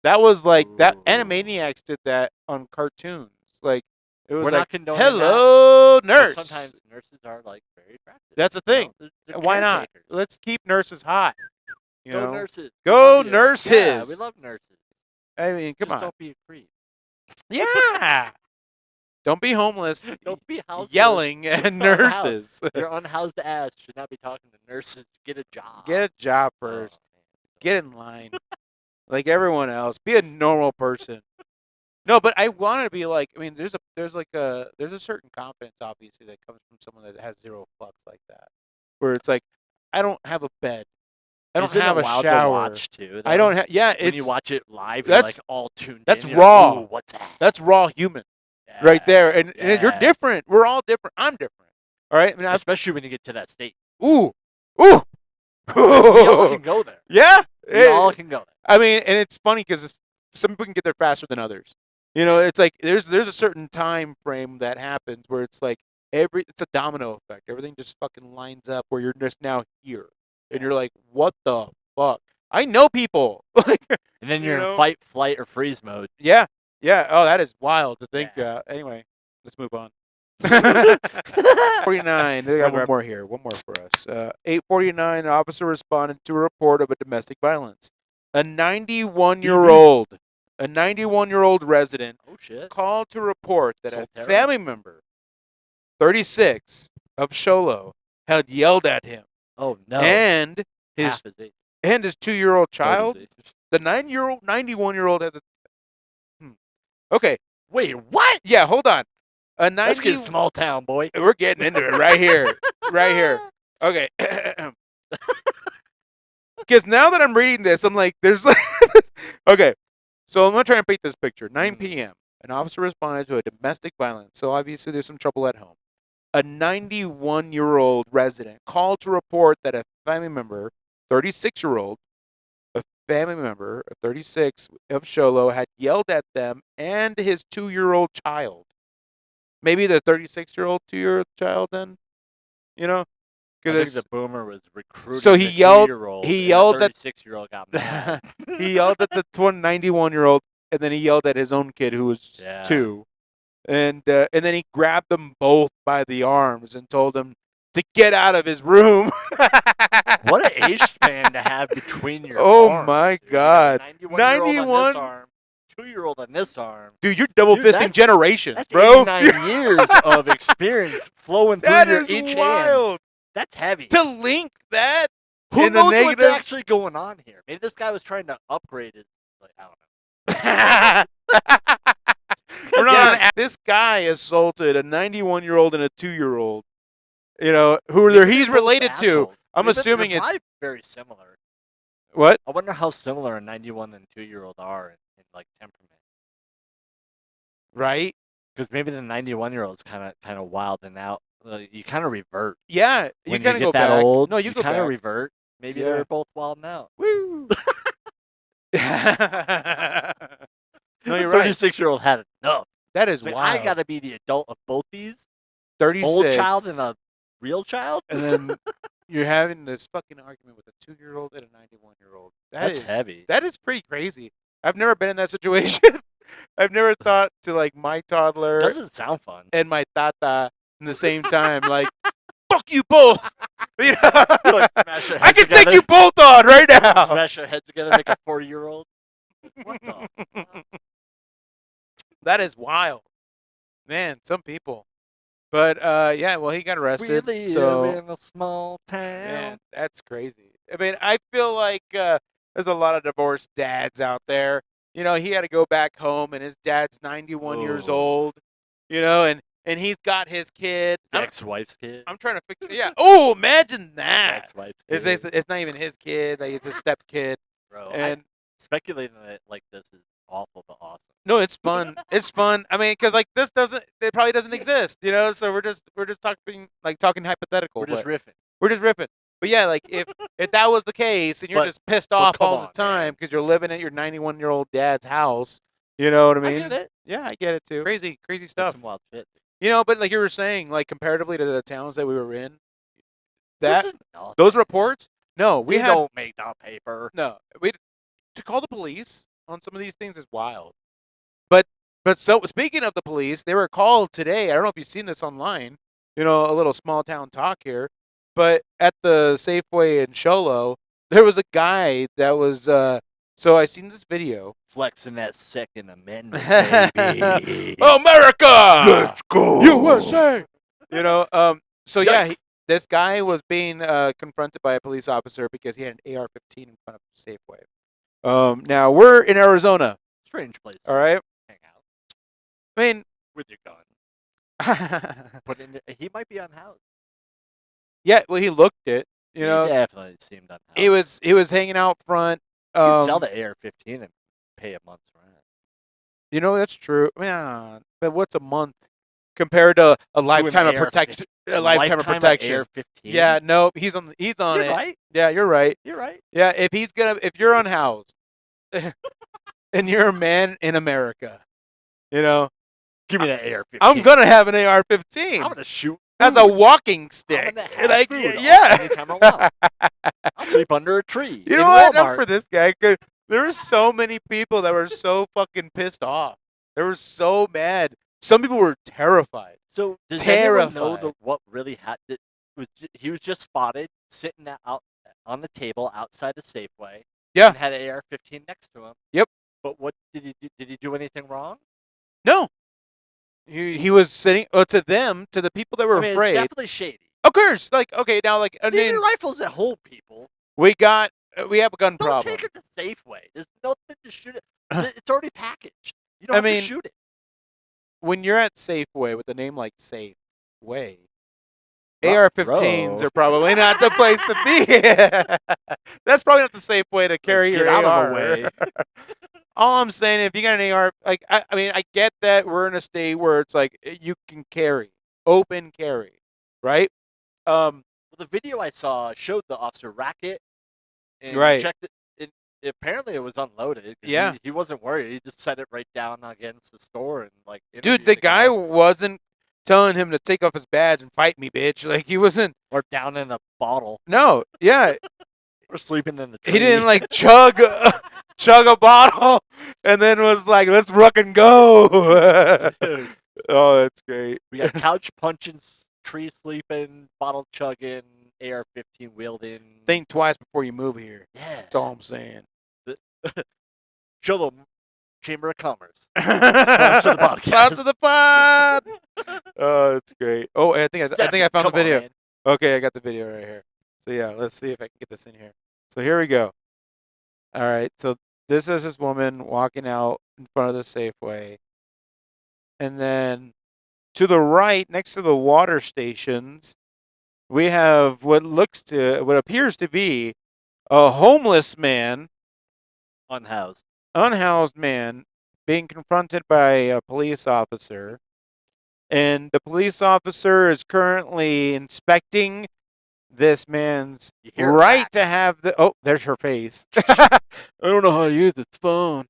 That was like that. Ooh. Animaniacs did that on cartoons. Like it was We're like, not condoning hello, that. nurse. But sometimes nurses are like very attractive. That's the thing. They're Why not? caretakers. Let's keep nurses hot. Go nurses. We Go love you. nurses. Yeah, we love nurses. I mean, come Just on. don't be a creep. Yeah. Don't be homeless. Don't be houseless. Yelling at nurses. Your unhoused ass should not be talking to nurses. Get a job. Get a job first. Get in line. Like everyone else. Be a normal person. No, but I want to be like. I mean, there's a certain confidence, obviously, that comes from someone that has zero fucks like that. Where it's like, I don't have a bed. I don't Isn't have it a wild shower. To watch too, I don't have. Yeah, when it's you watch it live, you're that's- like all tuned that's in. raw. Like, ooh, what's that? that's raw human right there, and you're yeah. different. We're all different. I'm different. All right. I mean, Especially when you get to that state. ooh. We all can go there. Yeah. We all can go there. I mean, and it's funny because some people can get there faster than others. It's like there's a certain time frame that happens where it's like it's a domino effect. Everything just fucking lines up where you're just now here, and you're like, what the fuck? I know people. And then you're in fight, flight, or freeze mode. Yeah. Oh, that is wild to think. Yeah. Anyway, let's move on. 8:49. They got one more here. One more for us. 8:49. An officer responded to a report of a domestic violence. A 91-year-old resident Oh shit. called to report that a Soltero? family member, 36, of Sholo, had yelled at him Oh no. and his Half his age. 2-year-old child. Twice his age. The 91-year-old has a. Okay. Wait, what? Yeah, hold on. A Let's 90. get small town, boy. We're getting into it right here. Right here. Okay. Because now that I'm reading this, I'm like, there's. Okay. So I'm going to try and paint this picture. 9 p.m. An officer responded to a domestic violence. So obviously there's some trouble at home. A 91-year-old resident called to report that a family member, 36-year-old, a family member, 36, of Sholo, had yelled at them and his 2-year-old child. Maybe the 36-year-old 2-year-old child then? I think the boomer was recruiting. So he the yelled- 2-year-old, he and yelled the at- 36-year-old got mad. He yelled at the 91-year-old, and then he yelled at his own kid who was Yeah. 2. And then he grabbed them both by the arms and told them to get out of his room. What an age span to have between your Oh arms, my dude. God. 91-year-old on 91? this arm, 2-year-old on this arm. Dude, you're double Dude, fisting that's- generations, That's bro. 89 years of experience flowing through That your is each hand. wild. That's heavy. To link that Who in the knows what's negative. actually going on here? Maybe this guy was trying to upgrade his. Like, I don't know. We're not- This guy assaulted a 91-year-old and a 2-year-old. Who Maybe he's they're both related to. assholes. I'm Maybe assuming they're it's probably very similar. what? I wonder how similar a 91 and 2-year-old are in like temperament. Right? Because maybe the 91-year-old's kind of wild and out. You kind of revert. Yeah, you When kind you of get go that back. old, No, you go kind of back. revert. Maybe Yeah. they're both wild out. Woo. No, you're right. 36-year-old had enough. That is Like, wild. I got to be the adult of both these. 36. Old child and a real child? And then you're having this fucking argument with a 2-year-old and a 91-year-old. That's heavy. That is pretty crazy. I've never been in that situation. I've never thought to like my toddler Doesn't sound fun. and my tata in the same time, like, fuck you both. You know? Like, smash their I heads can together. take you both on right now. Smash their heads together, make a 4-year-old. What the fuck? That is wild. Man, some people. But yeah, well, he got arrested. We live so in a small town. man, that's crazy. I mean, I feel like there's a lot of divorced dads out there. You know, he had to go back home, and his dad's 91 years Oh. old. You know, and he's got his kid. The ex-wife's kid. I'm trying to fix it. Yeah. Oh, imagine that. Ex-wife's kid. It's not even his kid. Like, it's a step kid. Bro, And speculating that like this is awful but awesome. no, it's fun. It's fun. I mean, because like it probably doesn't exist. You know, so we're just talking hypothetical. We're just riffing. We're just ripping. But yeah, like if that was the case and you're just pissed off come all on, the time because you're living at your 91-year-old dad's house, you know what I mean? I get it. Yeah, I get it too. Crazy That's stuff. some wild shit. You know, but like you were saying, like comparatively to the towns that we were in, This is nothing. those reports, no, we don't make that paper. No, to call the police on some of these things is wild. But so speaking of the police, they were called today. I don't know if you've seen this online. You know, a little small town talk here. But at the Safeway in Sholo, there was a guy that was. So I seen this video. Flexing that Second Amendment, baby. America, let's go USA. You know. So Yikes. yeah, this guy was being confronted by a police officer because he had an AR-15 in front of Safeway. Now we're in Arizona. Strange place. All right. Hang out. I mean, with your gun. He might be unhoused. Yeah, well, he looked it. You know, he definitely seemed unhoused. He was hanging out front. You can sell the AR-15 and pay a month's rent. You know, that's true. Yeah, but what's a month compared to a lifetime of protection? A lifetime of protection. AR-15? Yeah, no, he's on it. You're right. Yeah, you're right. You're right. Yeah, if you're unhoused, and you're a man in America, you know, give me that AR-15. I'm gonna have an AR-15. I'm gonna shoot as a walking stick. Yeah. Anytime I want. I'll sleep under a tree. You know what? I'm for this guy. There were so many people that were so fucking pissed off. They were so mad. Some people were terrified. So does anyone know what really happened? He was just spotted sitting out on the table outside the Safeway. Yeah. And had an AR-15 next to him. Yep. But what did he do? Did he do anything wrong? No. He was sitting to the people that were afraid. It's definitely shady. Of course, like okay, now like these are rifles that hold people. We have a gun problem. Don't take it to Safeway. There's nothing to shoot it. It's already packaged. You don't have to shoot it. When you're at Safeway with a name like Safeway, AR-15s are probably not the place to be. That's probably not the safe way to carry your AR. Out of the way. All I'm saying, if you got an AR, like I mean, I get that we're in a state where it's like you can carry, open carry, right? Well, the video I saw showed the officer rack it and checked it. Apparently, it was unloaded. Yeah, he wasn't worried. He just set it right down against the store and like. Dude, the guy wasn't telling him to take off his badge and fight me, bitch. Like he wasn't. Or down in a bottle. No, yeah. Or sleeping in the tree. He didn't like chug a bottle and then was like, "Let's rock and go." Oh, that's great. We got couch punching, tree sleeping, bottle chugging, AR-15 wielding. Think twice before you move here. Yeah, that's all I'm saying. Cholo Chamber of Commerce. Sponsor the podcast. Sponsor the pod. Oh, that's great. Oh, I think I found the video. Okay, I got the video right here. So yeah, let's see if I can get this in here. So here we go. All right, so this is this woman walking out in front of the Safeway. And then to the right, next to the water stations, we have what appears to be a homeless man. Unhoused man being confronted by a police officer. And the police officer is currently inspecting this man's right to have the... Oh, there's her face. I don't know how to use this phone.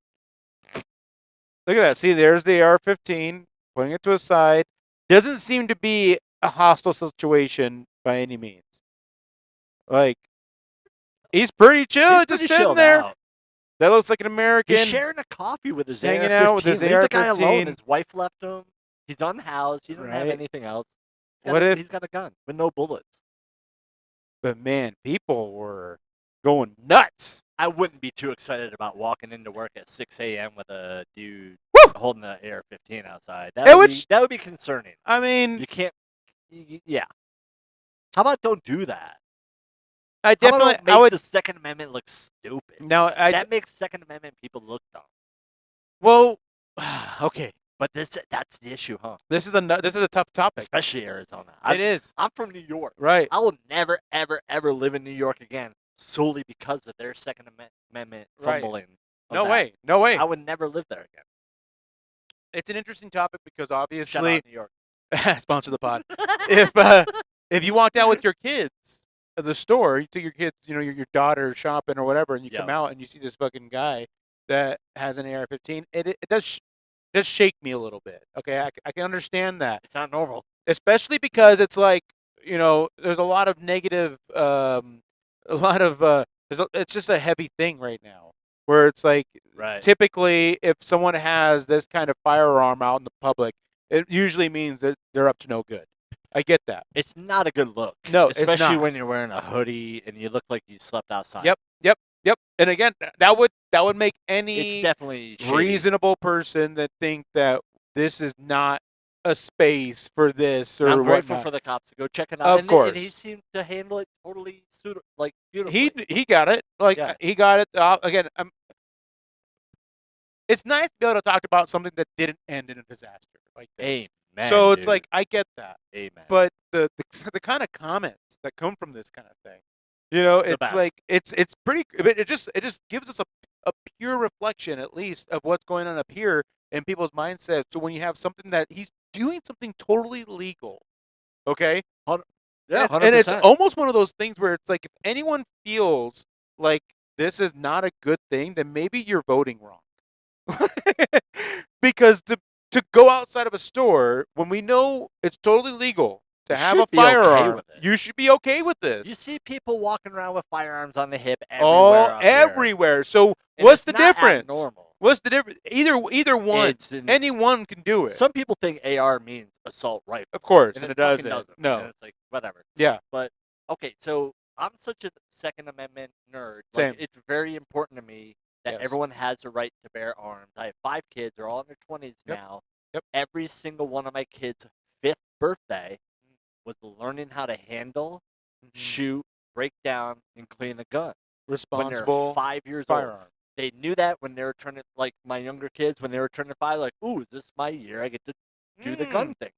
Look at that. See, there's the AR-15, putting it to a side. Doesn't seem to be a hostile situation by any means. Like, he's pretty chill, just sitting there. Out. That looks like an American. He's sharing a coffee with his hanging AR-15. out with his Leave AR-15. The guy alone. His wife left him. He's unhoused. He doesn't have anything else. He's got a gun with no bullets. But man, people were going nuts. I wouldn't be too excited about walking into work at 6 a.m. with a dude holding an AR-15 outside. That would be concerning. I mean, you can't. Yeah. How about don't do that? I How definitely, about make the Second Amendment look stupid? That makes Second Amendment people look dumb. Well, okay. But that's the issue, huh? This is a tough topic. Especially Arizona. It is. I'm from New York. Right. I will never, ever, ever live in New York again solely because of their Second Amendment fumbling. No way. No way. I would never live there again. It's an interesting topic because Shout obviously, out New York. sponsor the pod. If you walked out with your kids at the store, you took your kids, your daughter shopping or whatever, and you come out and you see this fucking guy that has an AR-15, it does shake me a little bit. Okay, I can understand that. It's not normal. Especially because it's like, there's a lot of negative, it's just a heavy thing right now where it's like, typically if someone has this kind of firearm out in the public, it usually means that they're up to no good. I get that. It's not a good look. No, especially it's not. when you're wearing a hoodie and you look like you slept outside. Yep. And again, that would make any It's definitely shady. reasonable person that think that this is not a space for this or I'm grateful whatnot. for the cops to go check it out. Of course. And he seemed to handle it totally beautifully. He got it. He got it. Again, it's nice to be able to talk about something that didn't end in a disaster like this. Amen, so it's dude. like, I get that. Amen. But the kind of comments that come from this kind of thing, it's like it's pretty. It just gives us a pure reflection, at least, of what's going on up here in people's mindsets. So when you have something that he's doing something totally legal, okay, yeah, 100%. and it's almost one of those things where it's like, if anyone feels like this is not a good thing, then maybe you're voting wrong. Because to go outside of a store when we know it's totally legal to have a firearm, you should be okay with this. You see people walking around with firearms on the hip everywhere. Everywhere. So what's the difference? Abnormal. What's the difference? Either one. Anyone can do it. Some people think AR means assault rifle. Of course, and it doesn't. No. And it's like, whatever. Yeah. But okay, so I'm such a Second Amendment nerd. Same. It's very important to me that everyone has the right to bear arms. I have 5 kids. They're all in their 20s now. Yep. Every single one of my kids' 5th birthday was learning how to handle, shoot, break down, and clean a gun. Responsible. When they're 5 years firearm. old. They knew that when they were turning, like my younger kids, when they were turning 5, like, ooh, is this my year? I get to do the gun thing.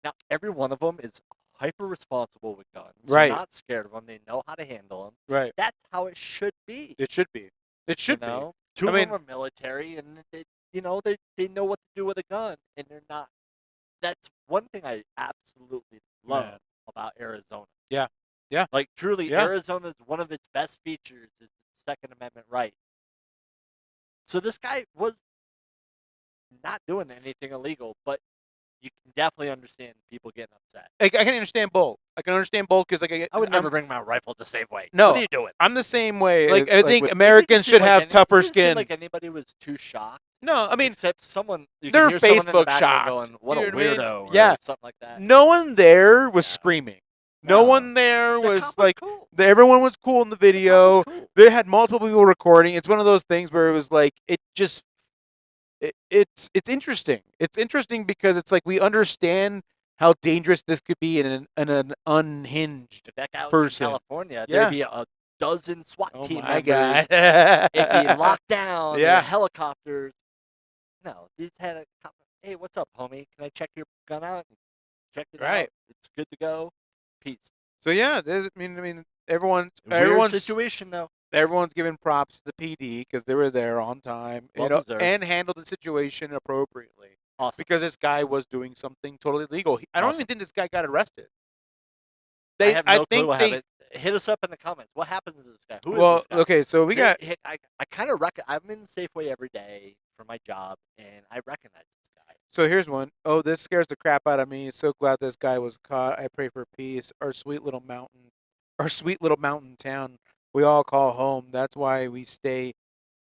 Now, every one of them is hyper responsible with guns. Right. They're not scared of them. They know how to handle them. Right. That's how it should be. It should be. It should be. 2 of them are military, and they know what to do with a gun, and they're not. That's one thing I absolutely love about Arizona. Yeah. Like, truly, Arizona's one of its best features is the Second Amendment right. So this guy was not doing anything illegal, but you can definitely understand people getting upset. I can understand both. Because I would never bring my rifle to Safeway. No, what are you doing? I'm the same way. I think Americans should have tougher skin. It didn't seem like anybody was too shocked. No, I mean, except someone. They're Facebook shocked. Going, what a weirdo. Or something like that. No one there was screaming. No one there was like. Cool. Everyone was cool in the video. Cool. They had multiple people recording. It's one of those things where it was like, it's interesting. It's interesting because it's like, we understand how dangerous this could be in an unhinged if that guy was person. In California, there'd be a dozen SWAT team members. God. It'd be locked down. Helicopters. No, these had a cop. Hey, what's up, homie? Can I check your gun out? Check it out. It's good to go. Peace. So I mean, everyone's situation though. Everyone's giving props to the PD because they were there on time, and handled the situation appropriately. Awesome. Because this guy was doing something totally legal. I don't even think this guy got arrested. I have no clue what happened. Hit us up in the comments. What happened to this guy? Who is this guy? Okay, so I kind of I'm in Safeway every day for my job, and I recognize this guy. So here's one. Oh, this scares the crap out of me. So glad this guy was caught. I pray for peace. Our sweet little mountain town we all call home. That's why we stay,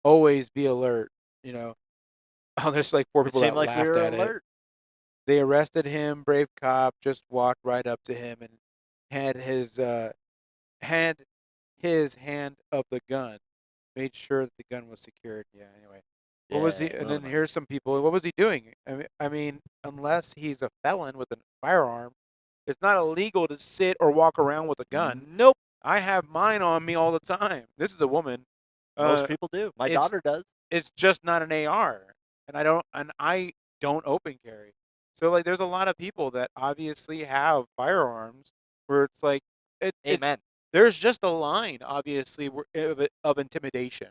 always be alert. Oh, there's like 4 people that laughed at it. They arrested him. Brave cop just walked right up to him and had his hand of the gun. Made sure that the gun was secured. Yeah. Anyway, what was he? And then here's some people. What was he doing? I mean, unless he's a felon with a firearm, it's not illegal to sit or walk around with a gun. Nope. I have mine on me all the time. This is a woman. Most people do. My It's daughter does. it's just not an AR, and I don't open carry. So like, there's a lot of people that obviously have firearms where it's like it Amen. there's just a line obviously of intimidation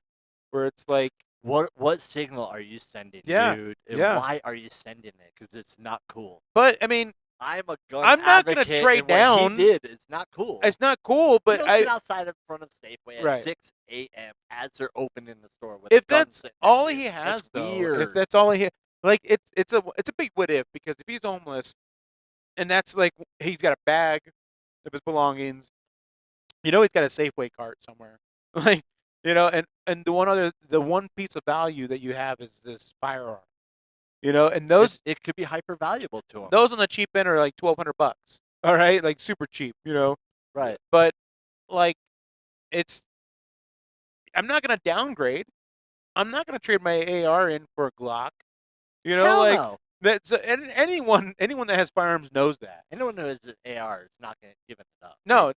where it's like, What signal are you sending, yeah, dude? And yeah. why are you sending it? Because it's not cool. But I mean, I'm a gun I'm not gonna advocate, trade and what he down. did is not cool. It's not cool, You but don't sit outside in front of Safeway at right. 6 a.m. as they're opening the store with If a gun that's sitting next all to you. he has, That's though, if weird. that's all he like, it's a big what if, because if he's homeless and that's like he's got a bag of his belongings, he's got a Safeway cart somewhere, like, and the one piece of value that you have is this firearm, and It could be hyper valuable to him. those on the cheap end are like $1,200, all right, like super cheap, Right. but like it's I'm not gonna downgrade. I'm not gonna trade my AR in for a Glock. Hell Like no. that's and anyone that has firearms knows that. Anyone who has an AR is not going to give it up. No,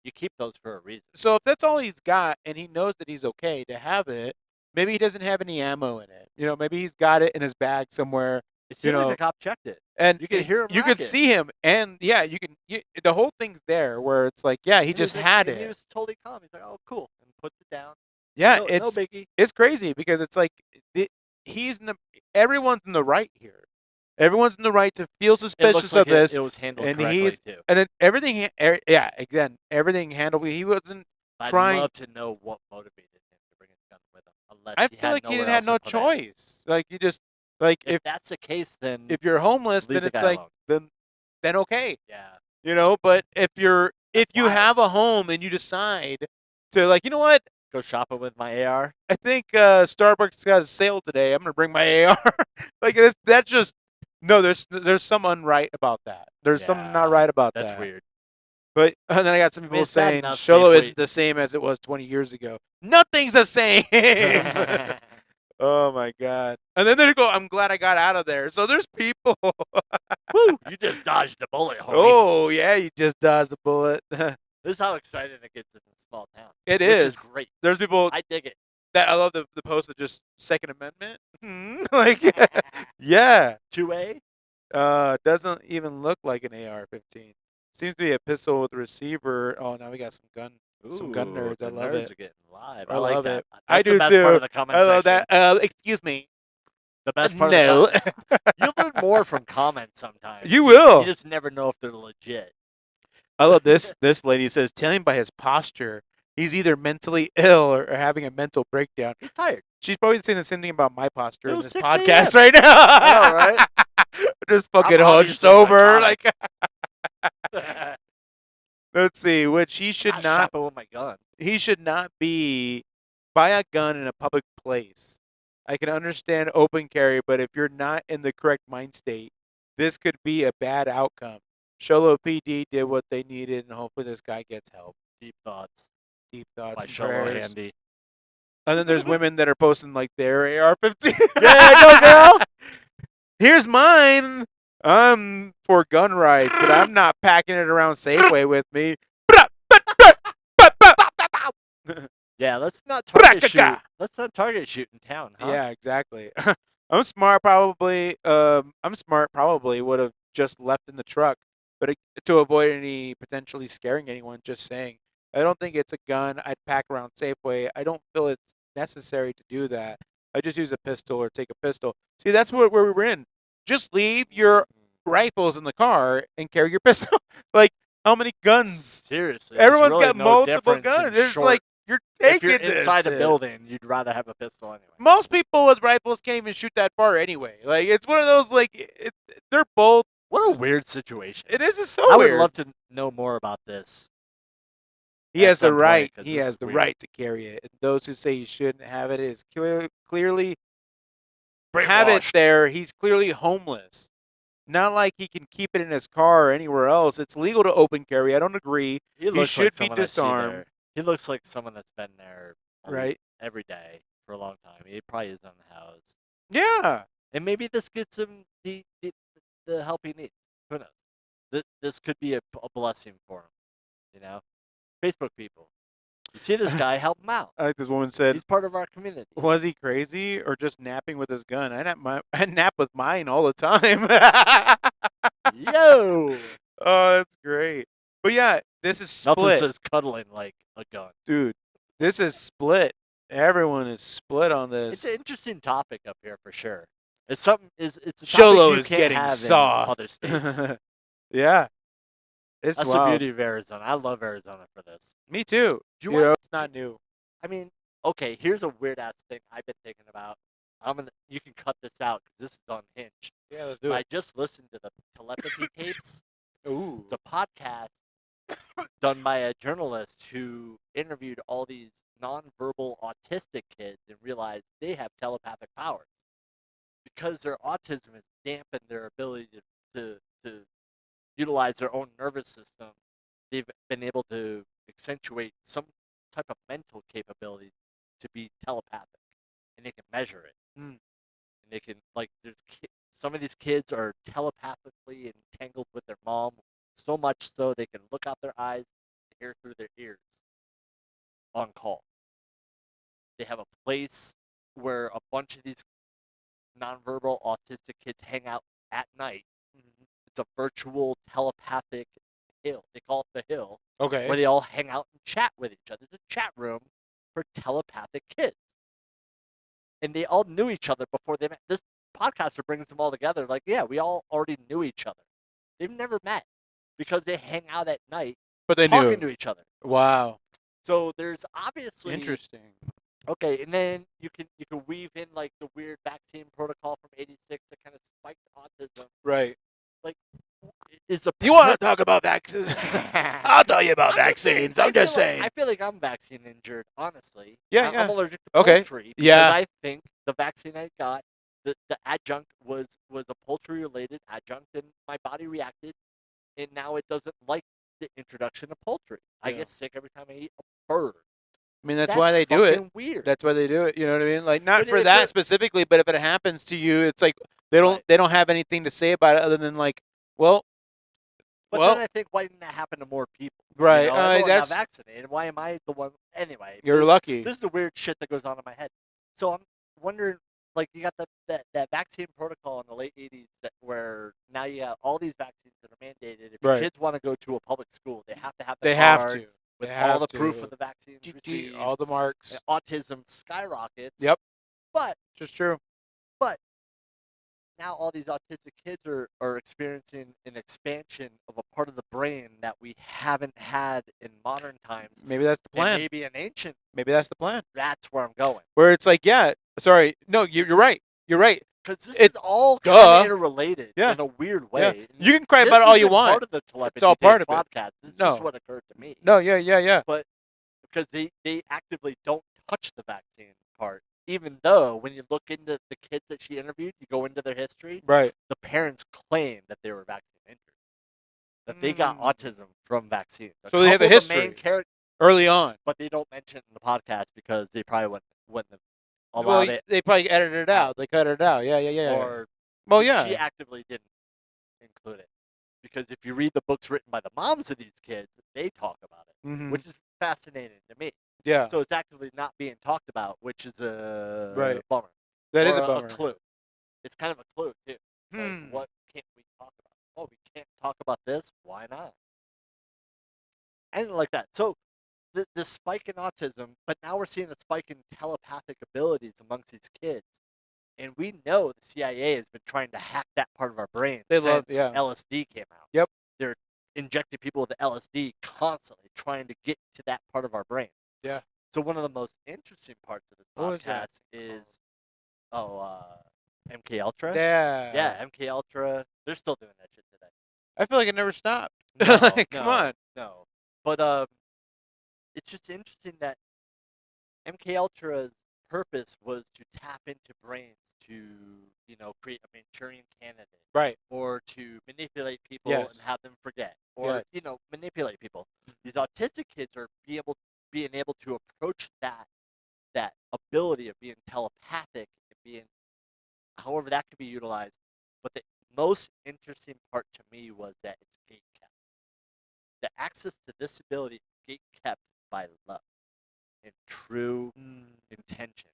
You keep those for a reason. so if that's all he's got and he knows that he's okay to have it, maybe he doesn't have any ammo in it. Maybe he's got it in his bag somewhere. It seemed like the cop checked it. And You can hear him. you could see him, and yeah, the whole thing's there where it's like, yeah, he just had He it. was totally calm. He's like, "Oh, cool," and puts it down. Yeah, No biggie. it's crazy because it's like everyone's in the right here. Everyone's in the right to feel suspicious of this. It was handled And correctly too. and then yeah, again, everything handled. He wasn't trying. I'd love to know what motivated him to bring his gun with him, unless I he feel had like he nowhere didn't have else no to put it. choice. Like, you just like If that's the case, then if you're homeless, leave then the it's guy like alone. then okay, Yeah. But if you wild. have a home and you decide to, like, you know what, Go shopping with my AR. I think Starbucks got a sale today. I'm gonna bring my AR. Like, that's just no. There's some unright about that. There's something not right about that. That's weird. But and then I got some people it's bad saying enough Sholo Safeway- isn't the same as it was 20 years ago. Nothing's the same. Oh my god! And then they go, "I'm glad I got out of there." So there's people. Woo! You just dodged a bullet, homie. Oh yeah, you just dodged the bullet. This is how exciting it gets in a small town. It which is great. There's people I dig it. that I love the post that just Second Amendment. Like, yeah. 2A. Doesn't even look like an AR-15. Seems to be a pistol with a receiver. Oh, now we got some gun nerds. The I love nerds it. are getting live. I like love that. it. That's I the do best too. part of the comment I love section. that. Excuse me. The best part. No. Of the You'll learn more from comments sometimes. You will. You just never know if they're legit. I love this. This lady says, telling by his posture, he's either mentally ill or having a mental breakdown. He's tired. She's probably saying the same thing about my posture It in was this 6 podcast a.m. right now. I know, right? Just fucking I'm hunched obviously over. psychotic. Like, let's see. Which he should Not not. shopping with my gun. He should not be buy a gun in a public place. I can understand open carry, but if you're not in the correct mind state, this could be a bad outcome. Sholo PD did what they needed, and hopefully this guy gets help. Deep thoughts. Deep thoughts By and Sholo prayers. Handy. And then there's women that are posting like their AR-15. Yeah, go girl. Here's mine. I'm for gun rights, but I'm not packing it around Safeway with me. Yeah, let's not target shoot. Let's not target shoot in town, huh? Yeah, exactly. I'm smart. Probably would have just left in the truck, but to avoid any potentially scaring anyone. Just saying, I don't think it's a gun I'd pack around Safeway. I don't feel it's necessary to do that. I just use a pistol or take a pistol. See, that's where we were in. Just leave your rifles in the car and carry your pistol. Like, how many guns? Seriously, Everyone's really got no multiple difference in guns. It's short. like you're taking If you're this inside a shit. building, you'd rather have a pistol anyway. Most people with rifles can't even shoot that far anyway. Like, it's one of those, like, they're both. What a weird situation. It is so I weird. would love to know more about this. He has the right. 'cause He this has is the weird. right to carry it. And those who say he shouldn't have it is clearly have it Brainwashed. there. He's clearly homeless. Not like he can keep it in his car or anywhere else. It's legal to open carry. I don't agree. He should be disarmed. He looks like someone that's been there Right. every day for a long time. He probably is unhoused. Yeah. And maybe this gets him the help he needs. Who knows? This could be a blessing for him, you know? Facebook people. You see this guy, help him out. I like this woman said, He's part of our community. was he crazy or just napping with his gun? I nap with mine all the time. Yo! Oh, that's great. But yeah, this is Nothing split. says cuddling like a gun. Dude, this is split. Everyone is split on It's an this. interesting topic up here for sure. It's something. It's a topic Sholo you is can't getting have soft. in other states. Yeah. It's That's wild. the beauty of Arizona. I love Arizona for this. Me too. Do You know, it's not new. I mean, okay. Here's a weird ass thing I've been thinking about. You can cut this out because this is unhinged. Yeah, let's do But I it. just listened to the telepathy tapes. Ooh. It's a podcast done by a journalist who interviewed all these nonverbal autistic kids and realized they have telepathic powers because their autism has dampened their ability to utilize their own nervous system. They've been able to accentuate some type of mental capability to be telepathic, and they can measure it. Mm. And they can some of these kids are telepathically entangled with their mom, so much so they can look out their eyes and hear through their ears on call. They have a place where a bunch of these nonverbal autistic kids hang out at night. It's a virtual telepathic hill. They call it the hill. Okay. Where they all hang out and chat with each other. It's a chat room for telepathic kids. And they all knew each other before they met. This podcaster brings them all together. Like, yeah, we all already knew each other. They've never met because they hang out at night But they talking knew. to each other. Wow. So there's obviously Interesting. Okay, and then you can weave in like the weird vaccine protocol from '86 that kind of spiked autism. Right. Like, is the You want to talk about vaccines? I'll tell you about vaccines. I'm just saying. I feel like I'm vaccine injured, honestly. Yeah, I'm allergic to Okay. poultry because Yeah. I think the vaccine I got, the adjunct was a poultry related adjunct, and my body reacted, and now it doesn't like the introduction of poultry. I Yeah. get sick every time I eat a bird. I mean, that's why they do it. fucking weird. That's why they do it. You know what I mean? Like, not But for if that it- specifically, but if it happens to you, it's like they don't Right. they don't have anything to say about it other than like, well, But well, then I think, why didn't that happen to more people? right. You know, everyone got That's vaccinated. Why am I the one? Anyway, you're lucky. This is the weird shit that goes on in my head. So I'm wondering, like, you got that vaccine protocol in the late '80s where now you have all these vaccines that are mandated. If Right. kids want to go to a public school, they have to have the They have card to. with They all have the proof to. of the vaccines received. All the marks. And autism skyrockets. Yep. But Just true. now all these autistic kids are experiencing an expansion of a part of the brain that we haven't had in modern times. Maybe that's the And plan. maybe an ancient. Maybe that's the plan. That's where I'm going. Where it's like, yeah, sorry, no, you're right. You're right. Because this It- is all duh. kind of interrelated Yeah. in a weird Yeah. way. You can cry This about it all you isn't want. part of the telepathy all part Days of it. podcast. This is No. just what occurred to me. No, yeah. Because they actively don't touch the vaccine part. Even though when you look into the kids that she interviewed, you go into their history, Right. the parents claim that they were vaccine injured. That they got autism from vaccines. So they have a couple of the main history. characters, Early on. but they don't mention it in the podcast because they probably wouldn't have Well, allowed it. they probably edited it out. They cut it out. Yeah. Or Well, yeah. she actively didn't include it. Because if you read the books written by the moms of these kids, they talk about it, Mhm. which is fascinating to me. Yeah. So it's actively not being talked about, which is a Right. bummer. That is Or a bummer. clue. It's kind of a clue, too. Like, what can't we talk about? Oh, we can't talk about this? Why not? Anything like that. So the spike in autism, but now we're seeing a spike in telepathic abilities amongst these kids. And we know the CIA has been trying to hack that part of our brain They since love- yeah. LSD came out. Yep. They're injecting people with the LSD constantly, trying to get to that part of our brain. Yeah. So one of the most interesting parts of this What was that podcast is, MK Ultra. Yeah. Yeah, MK Ultra. They're still doing that shit today. I feel like it never stopped. No, Like, come no, on. No. But it's just interesting that MK Ultra's purpose was to tap into brains to, create a Manchurian candidate Right. or to manipulate people Yes. and have them forget or, manipulate people. These autistic kids are being able to approach that ability of being telepathic and being however that could be utilized. But the most interesting part to me was that it's gate kept. The access to this ability gatekept by love and true intention.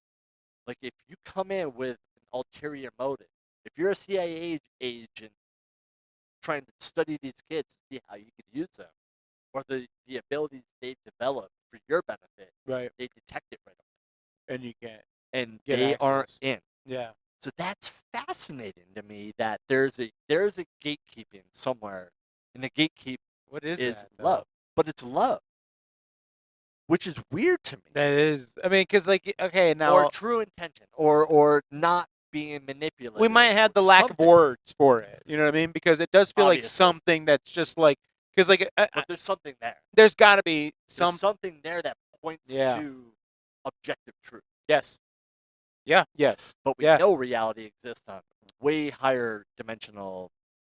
Like if you come in with an ulterior motive, if you're a CIA agent trying to study these kids to see how you can use them, or the abilities they've developed for your benefit, Right. they detect it right away. And you can't. And Get they aren't access. in. Yeah. So that's fascinating to me that there's a gatekeeping somewhere, and the gatekeep What is is that, though? love, but it's love, which is weird to me. That is. I mean, because like, okay, now Or true intention, or not being manipulated. we might have or the lack of something. words for it. You know what I mean? Because it does feel like Obviously. something that's just like, because like, But there's something there. there's got to be There's something there that points Yeah. to objective truth. Yes. Yeah. Yes. But we Yeah. know reality exists on way higher dimensional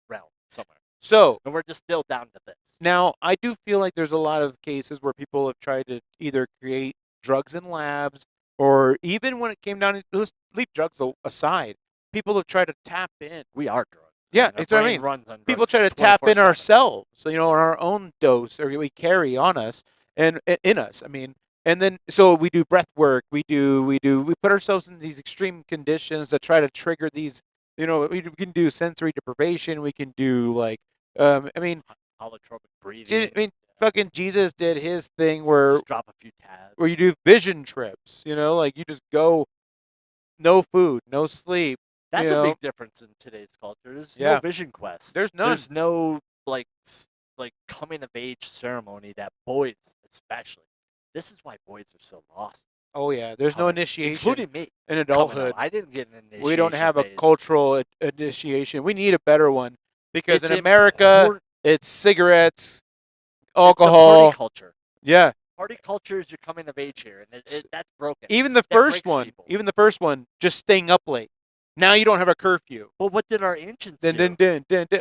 realm somewhere. So And we're just still down to this. now I do feel like there's a lot of cases where people have tried to either create drugs in labs, or even when it came down to, let's leave drugs aside, people have tried to tap in. We are drugs. Yeah, our it's what I brain mean. runs on People drugs try to tap in 24/7. ourselves, so, you know, our own dose, or we carry on us and in us. I mean, and then so we do breath work. We put ourselves in these extreme conditions to try to trigger these. You know, we can do sensory deprivation. We can do like, I mean, holotropic breathing. I mean, fucking Jesus did his thing where Just drop a few tabs. where you do vision trips. You know, like you just go, no food, no sleep. That's you know? a big difference in today's culture. There's Yeah. no vision quest. There's none. There's no like coming of age ceremony that boys especially. This is why boys are so lost. Oh yeah, there's no coming, initiation including me. in coming adulthood. up. I didn't get an initiation. We don't have a phase. cultural initiation. We need a better one because It's in America, important. it's cigarettes, It's a alcohol. party culture. Yeah, Party culture is your coming of age here, and that's broken. even the That first breaks one, people. even the first one, just staying up late. Now you don't have a curfew. Well, what did our ancients do?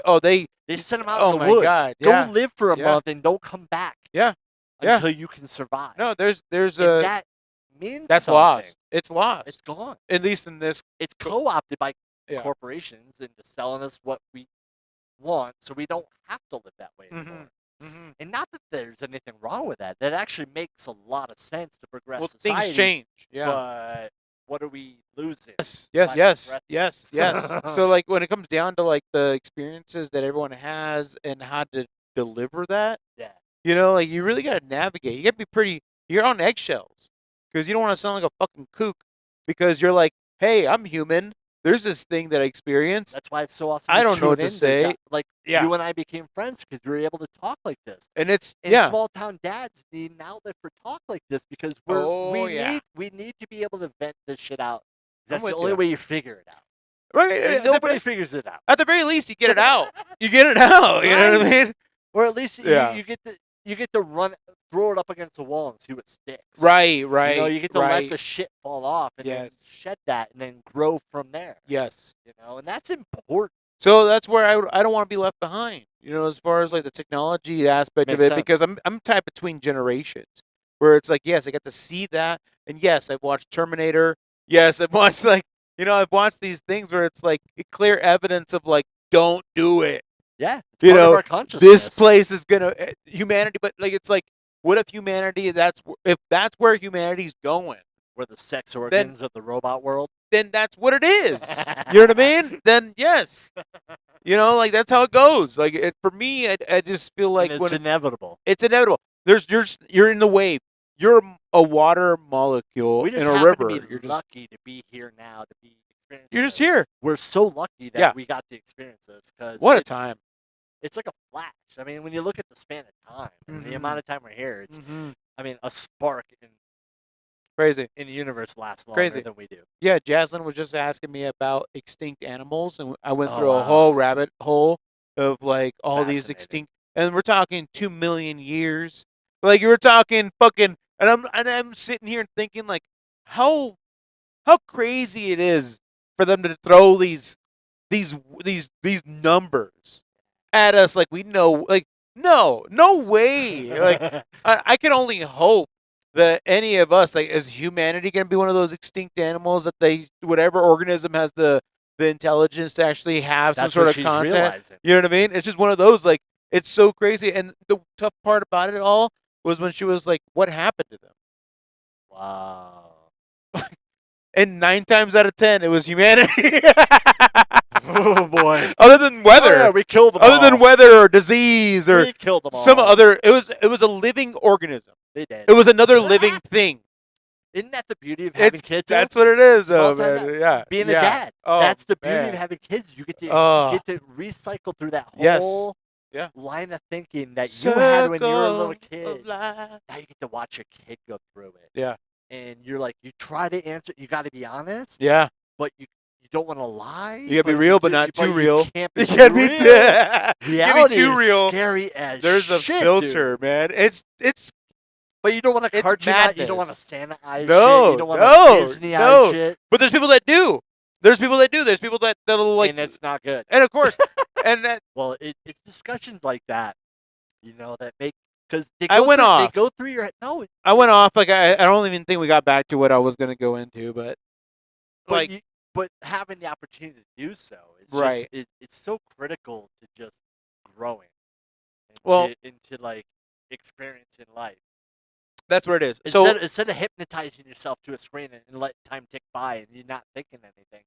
Oh, they sent them out oh in the my woods. God, Go yeah. live for a Yeah. month and don't come back. Yeah. Yeah. Until you can survive. No, there's And a that means that's something. lost. It's lost. It's gone. At least in this. It's co-opted by Yeah. corporations into selling us what we want, so we don't have to live that way Mhm. anymore. Mhm. And not that there's anything wrong with that. That actually makes a lot of sense to progress Well, society. things change. Yeah. But what are we losing? Yes. So like when it comes down to like the experiences that everyone has and how to deliver that, Yeah. you know, like you really got to navigate. You got to be pretty. You're on eggshells because you don't want to sound like a fucking kook because you're like, hey, I'm human. There's this thing that I experienced. That's why it's so awesome. I don't know what tune to in say. Like Yeah. you and I became friends because we were able to talk like this. And it's And small town dads need an outlet for talk like this because we need to be able to vent this shit out. That's the only way you figure it out. Right. And nobody figures it out. At the very least, you get it out. You get it out. You know what I mean? Or at least Yeah. you get to throw it up against the wall and see what sticks. Right. You know, you get to let the shit fall off and then shed that and then grow from there. Yes. You know, and that's important. So that's where I don't want to be left behind. You know, as far as like the technology aspect of Makes it, because sense. I'm tied between generations, where it's like, yes, I get to see that, and yes, I've watched Terminator. Yes, I've watched I've watched these things where it's like clear evidence of like, don't do it. Yeah, it's you part know, of our consciousness. This place is gonna humanity, but like it's like, what if humanity? If that's where humanity's going, where the sex organs of the robot world. Then that's what it is. You know what I mean? Then yes. You know, like that's how it goes. Like for me, I just feel like and it's inevitable. It's inevitable. You're in the wave. You're a water molecule we just in a happen river. To be you're lucky to be here now to be experiencing. You're just here. We're so lucky that we got to experience this because what a time. It's like a flash. I mean, when you look at the span of time and the amount of time we're here, it's I mean, a spark in crazy in the universe lasts longer than we do. Yeah, Jaslyn was just asking me about extinct animals, and I went through a whole rabbit hole of like all these extinct, and we're talking 2 million years. Like you were talking fucking, and I'm sitting here thinking like how crazy it is for them to throw these numbers at us like we know, like no way. Like I can only hope that any of us, like, is humanity going to be one of those extinct animals that whatever organism has the intelligence to actually have some sort of content? You know what I mean? It's just one of those, like, it's so crazy. And the tough part about it all was when she was like, "What happened to them?" Wow. And 9 times out of 10, it was humanity. Oh boy. Other than weather, Oh, yeah, we killed them other all. than weather or disease or We killed them some all. other, it was a living organism. They did. It was another living thing. Isn't that the beauty of having kids? That's what it is, Small though, town man. Yeah, being yeah. a dad. Oh, That's the beauty man. of having kids. You get to recycle through that Yes. whole Yeah. line of thinking that you had when you were a little Circle kid. of life. Now you get to watch your kid go through it. Yeah. And you're like, you try to answer. You got to be honest. Yeah. But you don't want to lie. You gotta be real, but not too real. You can't be You can't be real. Reality too is real. scary as There's shit, a filter, dude. man. It's But you don't want to It's cartoon out. You don't want to madness. Santa-ize shit. No, You don't want no, to Disney-ize no. shit. But there's people that do. There's people that'll like, And it's not good. and of course, and that Well, it's discussions like that, that make, because they I went off. They go through your head. No, I went off. Like I don't even think we got back to what I was gonna go into, but like but having the opportunity to do so, it's Right. just, it's so critical to just growing into like experiencing life. that's where it is. Instead of hypnotizing yourself to a screen and let time tick by and you're not thinking anything,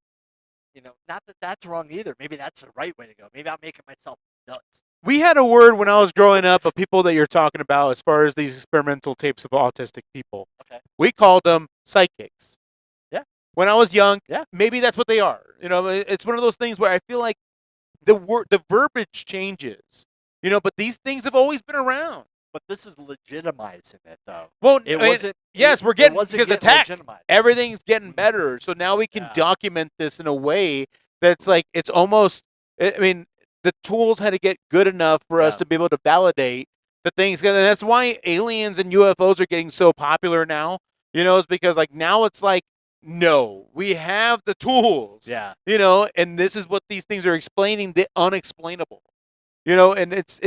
not that that's wrong either. Maybe that's the right way to go. Maybe I'm making myself nuts. We had a word when I was growing up of people that you're talking about as far as these experimental tapes of autistic people. Okay. We called them psychics. Yeah. When I was young, Yeah. maybe that's what they are. It's one of those things where I feel like the verbiage changes. But these things have always been around. But this is legitimizing it, though. Well, It wasn't. Yes, we're getting because the tech, legitimized. everything's getting better. So now we can document this in a way that's like it's almost. I mean, the tools had to get good enough for us to be able to validate the things. And that's why aliens and UFOs are getting so popular now. Is because like now it's like, no, we have the tools. Yeah. And this is what these things are explaining the unexplainable. And it's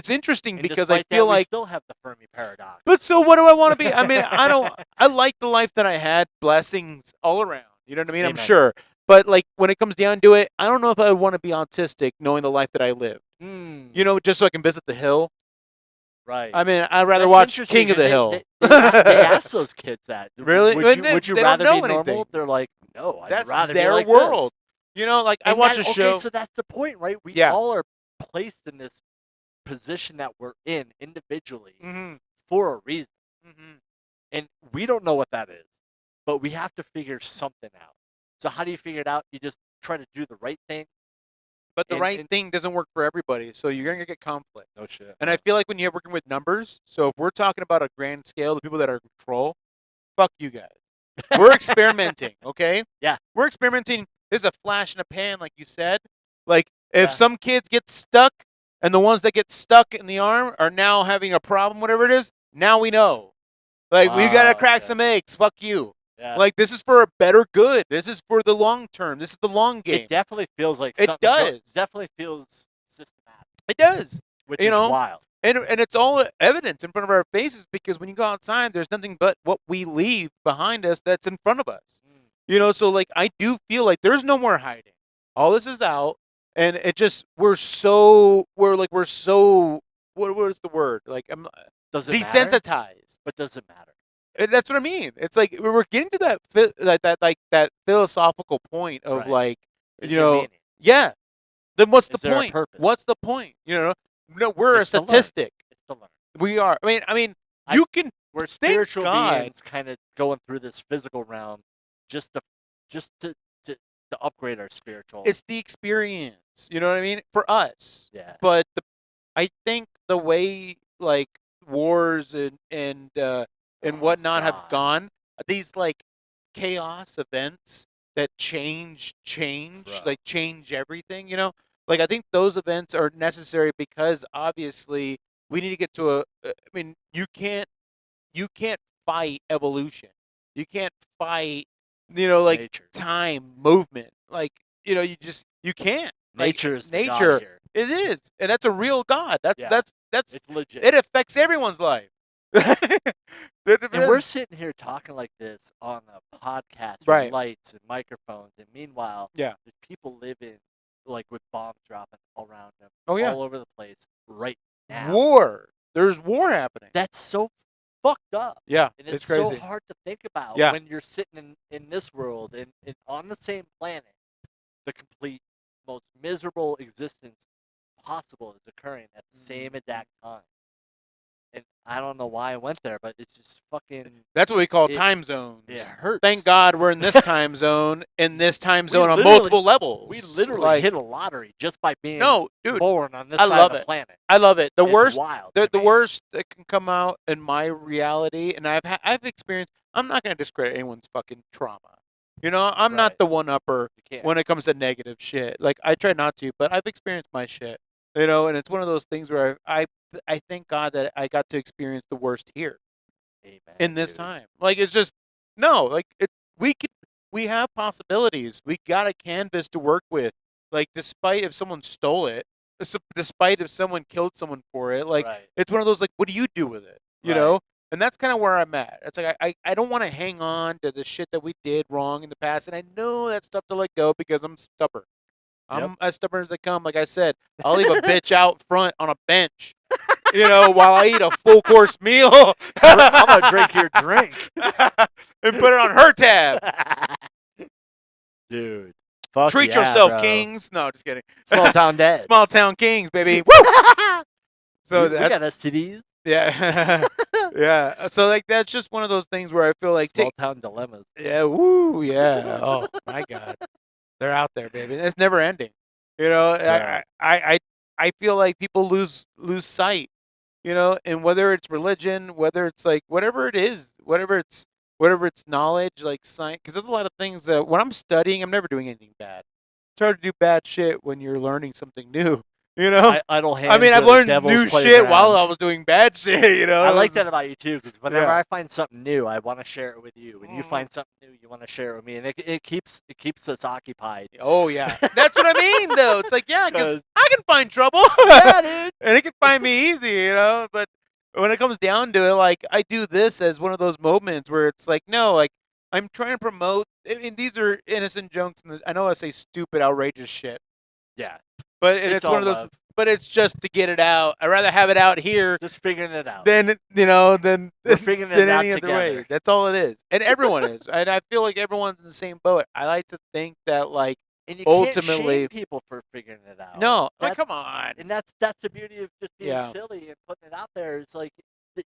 interesting And because I despite feel that, we like. still have the Fermi paradox. But so what do I want to be? I mean, I like the life that I had, blessings all around. You know what I mean? Amen. I'm sure. But like when it comes down to it, I don't know if I would want to be autistic knowing the life that I lived. Just so I can visit the hill. Right. I mean, I'd rather That's watch interesting King of the 'cause Hill. they ask those kids that. Really? Would you They don't rather know be normal? anything. They're like, no, I'd That's rather their be like world. This. Like I And watch a show. Okay, so that's the point, right? We Yeah. all are placed in this position that we're in individually Mm-hmm. for a reason. Mm-hmm. And we don't know what that is, but we have to figure something out. So how do you figure it out? You just try to do the right thing. But the right thing doesn't work for everybody, so you're gonna get conflict. No shit. And I feel like when you're working with numbers, so if we're talking about a grand scale, the people that are in control, fuck you guys. We're experimenting, okay? Yeah. We're experimenting. There's a flash in a pan, like you said. Like if Yeah. some kids get stuck, and the ones that get stuck in the arm are now having a problem, whatever it is. Now we know. Like we gotta crack some eggs. Fuck you. Yeah. Like this is for a better good. This is for the long term. This is the long game. It definitely feels like It something's does. definitely feels systematic. It does. Which is wild. And it's all evidence in front of our faces because when you go outside, there's nothing but what we leave behind us that's in front of us. So like I do feel like there's no more hiding. All this is out, and it just we're so what was the word? Like I'm Does it desensitized. matter? But does it matter? And that's what I mean. It's like we're getting to that philosophical point of Right. like Is there meaning? yeah. Then what's the Is there a point? purpose? What's the point? No, we're It's a to learn. statistic. It's to learn. We are. I mean, you can. We're Thank spiritual God. beings, kind of going through this physical realm, just to upgrade our spiritual. It's the experience. You know what I mean? For us. Yeah. But I think the way like wars and whatnot have God. gone, these like chaos events that change, Bro. like change everything. Like I think those events are necessary because obviously we need to get to I mean, you can't fight evolution. You can't fight, like Nature. time, movement. Like, you can't. Nature is the God nature. here. It is, and that's a real God. That's Yeah. that's It's legit. it affects everyone's life. And we're sitting here talking like this on a podcast with Right. lights and microphones, and meanwhile, Yeah. there's people living like with bombs dropping all around them, Oh, yeah. all over the place right now. War. There's war happening. That's so fucked up. Yeah, And it's it's so crazy. hard to think about Yeah. when you're sitting in this world and on the same planet, the complete most miserable existence possible is occurring at the same exact time. And I don't know why I went there, but it's just fucking. That's what we call time zones. It hurts. Thank God we're in this time zone, on literally- multiple levels. We literally hit a lottery just by being born on this I side love of the it. planet. I love it. The It's worst, wild the to me. worst that can come out in my reality, and I've experienced. I'm not going to discredit anyone's fucking trauma. You know, I'm not Right. the one upper You can't. when it comes to negative shit. Like I try not to, but I've experienced my shit. You know, and it's one of those things where I thank God that I got to experience the worst here Amen, in this dude. time. Like it's just we have possibilities. We got a canvas to work with. Like despite if someone stole it, despite if someone killed someone for it, like Right. it's one of those like what do you do with it? You Right. know? And that's kind of where I'm at. It's like I don't want to hang on to the shit that we did wrong in the past, and I know that's tough to let go because I'm stubborn. I'm as stubborn as they come. Like I said, I'll leave a bitch out front on a bench, you know, while I eat a full course meal. I'm gonna drink your drink and put it on her tab. Dude. Fuck Treat yeah, yourself, bro. kings. No, just kidding. Small town dads. Small town kings, baby. Woo! So we got STDs. Yeah. Yeah. So like that's just one of those things where I feel like Small town dilemmas. Yeah, woo, yeah. Oh my God. They're out there, baby. It's never ending. You know, Yeah. I feel like people lose sight, you know, and whether it's religion, whether it's like whatever it is, whatever it's knowledge, like science, because there's a lot of things that when I'm studying, I'm never doing anything bad. It's hard to do bad shit when you're learning something new. You know, Idle hands. I mean, I've are the learned devil's new shit while I was doing bad shit. You know, I like that about you too, because whenever Yeah. I find something new, I want to share it with you. When you find something new, you want to share it with me, and it keeps us occupied. Oh yeah, that's what I mean though. It's like yeah, because 'Cause- I can find trouble, Yeah, dude. and it can find me easy, you know. But when it comes down to it, like I do this as one of those moments where it's like no, like I'm trying to promote. I mean, these are innocent jokes, and I know I say stupid, outrageous shit, Yeah, but it's all one of those. love. But it's just to get it out. I'd rather have it out here Just figuring it out. than you know than We're figuring than it out any other way. together. That's all it is, and everyone is, and I feel like everyone's in the same boat. I like to think that like And you ultimately can't shame people for figuring it out. no, like That's- come on. And that's the beauty of just being Yeah. silly and putting it out there. It's like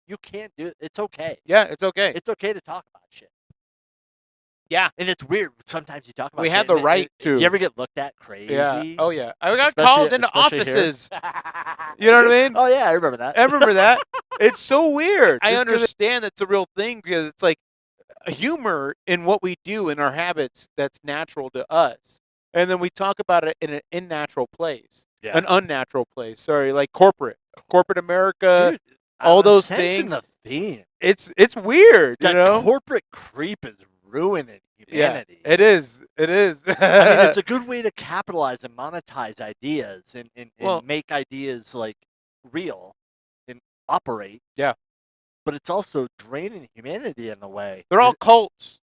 you can't do it. It's okay. Yeah, it's okay. It's okay to talk about shit. Yeah. And it's weird. Sometimes you talk about We shit have the and right to. You ever get looked at crazy? Yeah. Oh yeah. I got Especially- called into especially here. offices. You know what I mean? Oh yeah, I remember that. I remember that. It's so weird. I Just 'cause understand it's a real thing because it's like humor in what we do in our habits that's natural to us. And then we talk about it in an unnatural place. Yeah. An unnatural place. Sorry, like corporate America, Dude, all I'm those sensing things. the theme. It's weird, That you know? corporate creep is ruining humanity. Yeah, it is. It is. I mean, it's a good way to capitalize and monetize ideas and Well- make ideas like real and operate. Yeah. But it's also draining humanity in a way. They're all cults.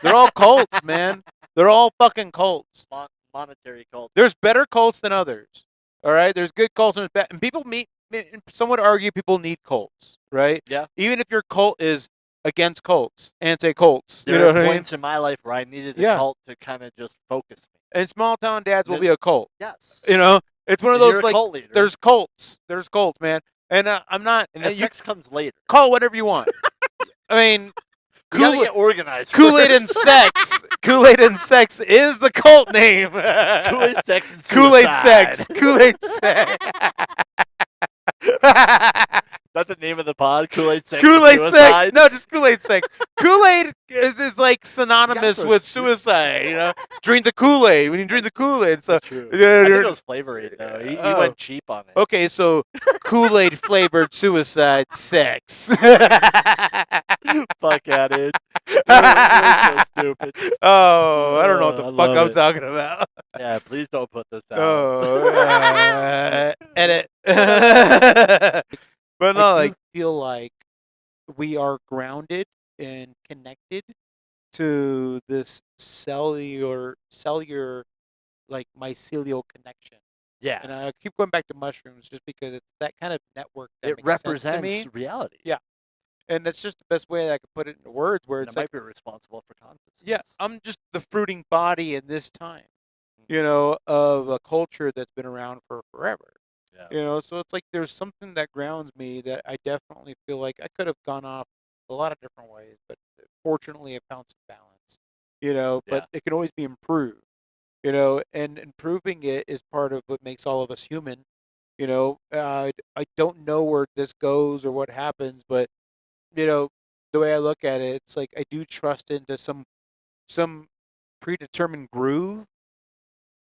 They're all cults, man. They're all fucking cults. Monetary cult. There's better cults than others. All right, there's good cults and bad. And people some would argue people need cults, right? Yeah. Even if your cult is against cults, anti-cults. There You know are what I mean? points in my life where I needed a Yeah. cult to kind of just focus me. And small town dads will be a cult. Yes. You know, it's one of And those you're a like cult leader. there's cults. There's cults, man. And I'm not. And the you sex comes later. call it whatever you want. I mean, You gotta get organized. Kool-Aid and sex. Kool-Aid and sex is the cult name. Kool-Aid sex and Kool-Aid suicide. sex. Kool-Aid sex. That's the name of the pod. Kool-Aid sex. Kool-Aid and sex. suicide. No, just Kool-Aid sex. Kool-Aid is like synonymous those with sweet- suicide. You know, drink the Kool-Aid when you drink the Kool-Aid. So True. yeah, I think you're- it was Flavor Aid though. He Oh. went cheap on it. okay, so Kool-Aid flavored suicide sex. Fuck yeah, dude. We're so stupid. Oh, I don't know what I the fuck love I'm it. talking about. Yeah, please don't put this out. Oh, edit. But no, like feel like we are grounded and connected to this cellular, like mycelial connection. Yeah, And I keep going back to mushrooms just because it's that kind of network that it makes sense to me. represents reality. Yeah. And that's just the best way that I could put it into words. Where And it's it like, might be responsible for consciousness. yeah, I'm just the fruiting body in this time, of a culture that's been around for forever. Yeah. So it's like there's something that grounds me that I definitely feel like I could have gone off a lot of different ways, but fortunately I found some balance. But Yeah. it can always be improved. And improving it is part of what makes all of us human. I don't know where this goes or what happens, but the way I look at it, it's like I do trust into some predetermined groove,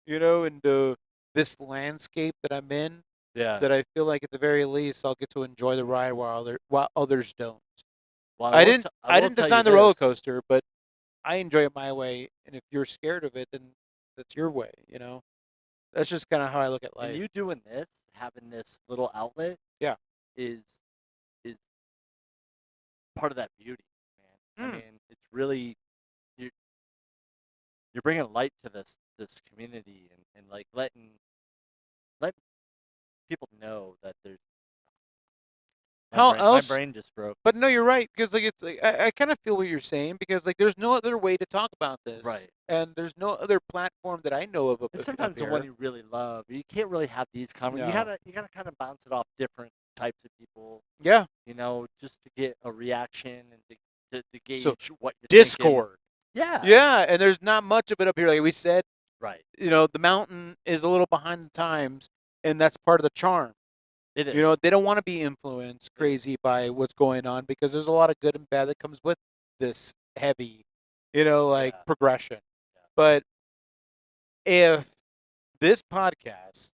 into this landscape that I'm in, Yeah. that I feel like at the very least I'll get to enjoy the ride while others don't. Well, I didn't I I will didn't tell you design the roller this. coaster, but I enjoy it my way, and if you're scared of it, then that's your way. That's just kind of how I look at And life. you doing this, having this little outlet, Yeah. is is part of that beauty, man. I Mm. mean, it's really you you're bringing light to this community and like let people know that there's How my else? brain just broke. But no, you're right, because like it's like I kind of feel what you're saying, because like there's no other way to talk about this, Right. and there's no other platform that I know of And up sometimes the one here. you really love, you can't really have these conversations. No. You gotta kind of bounce it off different types of people, Yeah. just to get a reaction and to So gauge what you're thinking. Discord. Yeah. Yeah, and there's not much of it up here. Like we said, Right. the mountain is a little behind the times, and that's part of the charm. It is. They don't want to be influenced crazy by what's going on, because there's a lot of good and bad that comes with this heavy, like Yeah. progression. Yeah. But if this podcast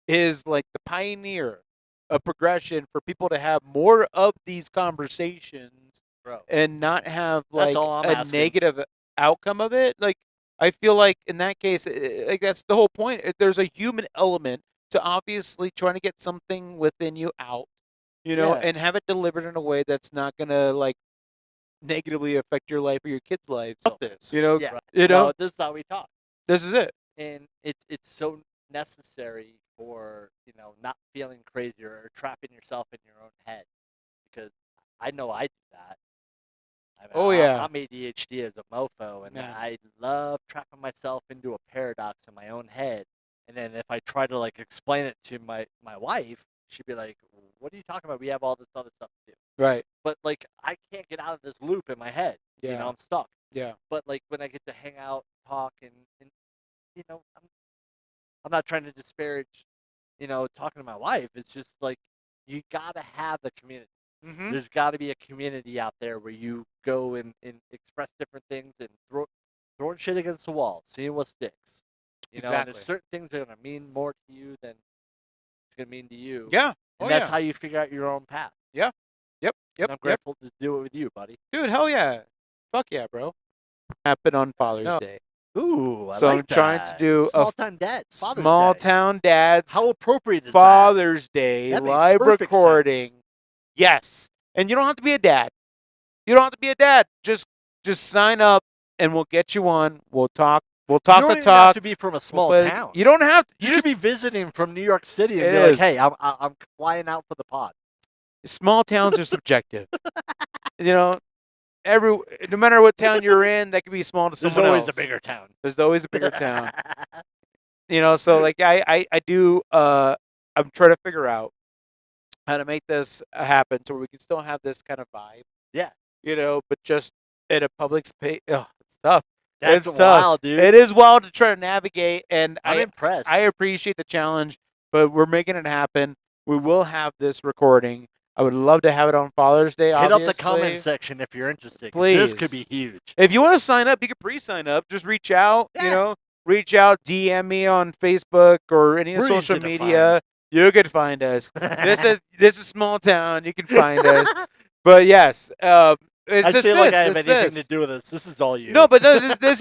is like the pioneer of progression for people to have more of these conversations Bro. and not have That's like all I'm a asking. negative outcome of it, like I feel like in that case, like that's the whole point. There's a human element to obviously trying to get something within you out, Yeah. and have it delivered in a way that's not gonna like negatively affect your life or your kids' lives. So, This, yeah. you know, No, this is how we talk. this is it. And it's so necessary for, not feeling crazy or trapping yourself in your own head, because I know I do that. I mean, Oh yeah, I'm ADHD as a mofo, and yeah, I love trapping myself into a paradox in my own head. And then if I try to like explain it to my wife, she'd be like, "What are you talking about? We have all this other stuff to do." right, But like I can't get out of this loop in my head. yeah, I'm stuck. yeah. But like when I get to hang out, talk, and I'm not trying to disparage, talking to my wife. It's just like you gotta have the community. Mm-hmm. There's got to be a community out there where you go and express different things and throwing shit against the wall, seeing what sticks. And Exactly. there's certain things that are gonna mean more to you than it's gonna mean to you. Yeah. And Oh that's yeah. how you figure out your own path. Yeah. Yep. And Yep. I'm Yep. grateful to do it with you, buddy. Dude, hell yeah. Fuck yeah, bro. Happen on Father's No. Day. Ooh, I So like I'm trying to that. do a Small time dad. Father's small Day. town dads How appropriate is Father's Day That makes live perfect recording. sense. Yes. And you don't have to be a dad. You don't have to be a dad. Just sign up and we'll get you on. We'll talk. We'll talk You don't the even have talk. to be from a We'll small play town. You don't have to. You could be visiting from New York City and It be like, is. "Hey, I'm flying out for the pod." Small towns are subjective. You know, no matter what town you're in, that could be small to There's someone always else. a bigger town. There's always a bigger town. So like I do I'm trying to figure out how to make this happen so we can still have this kind of vibe, Yeah, but just in a public space. Oh, it's tough. that's It's tough. wild, dude. It is wild to try to navigate, and I'm impressed. I appreciate the challenge, but we're making it happen. We will have this recording. I would love to have it on Father's Day. Hit obviously. up the comment section if you're interested. 'Cause Please. this could be huge. If you want to sign up, you can pre-sign up. Just reach out. Yeah. Reach out, DM me on Facebook or any We're social easy to media. You can find us. This is small town. You can find us. But yes, it's I just feel like I have it's anything this. to do with this. This is all you. No, but no, this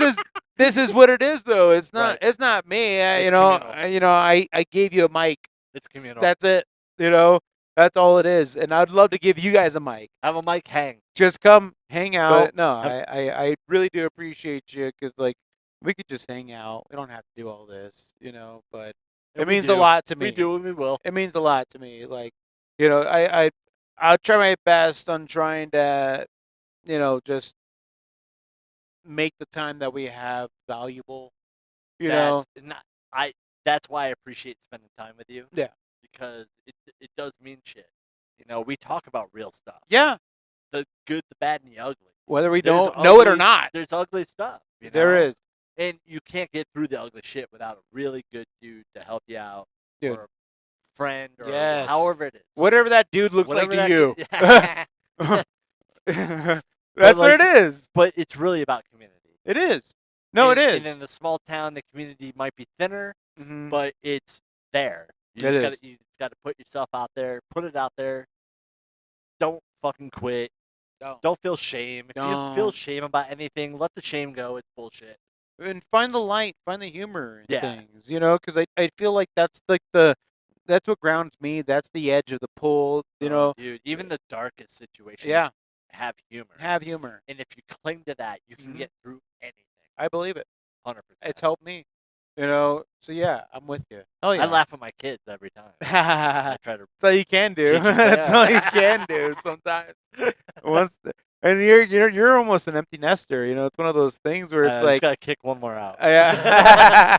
is what it is though. It's not Right. It's not me. It's communal. I gave you a mic. It's communal. That's it. That's all it is. And I'd love to give you guys a mic. Have a mic hang. Just come hang out. But no, I really do appreciate you, because like we could just hang out. We don't have to do all this, but it means a lot to me. We do and we will. It means a lot to me. Like, I I'll try my best on trying to, just make the time that we have valuable. That's not I. That's why I appreciate spending time with you. Yeah. Because it does mean shit. We talk about real stuff. Yeah. The good, the bad, and the ugly. Whether we don't know it or not. There's ugly stuff. There is. And you can't get through the ugly shit without a really good dude to help you out. Dude. Or a friend or Yes. however it is. Whatever that dude looks Whatever like to you. That's what it is. But it's really about community. It is. No, it is. And in the small town, the community might be thinner, Mhm. but it's there. You just gotta put yourself out there, put it out there. Don't fucking quit. Don't feel shame. If you feel shame about anything, let the shame go. It's bullshit. And find the light, find the humor in Yeah. things, because I feel like that's like that's what grounds me. That's the edge of the pool, Dude, even the darkest situations Yeah. have humor. Have humor. And if you cling to that, you can get through anything. I believe it. 100%. It's helped me. So yeah, I'm with you. Oh yeah. I laugh at my kids every time. I try to. That's all you can do. teach them That's all you can do sometimes. And you're almost an empty nester. It's one of those things where it's I like just gotta kick one more out. Yeah.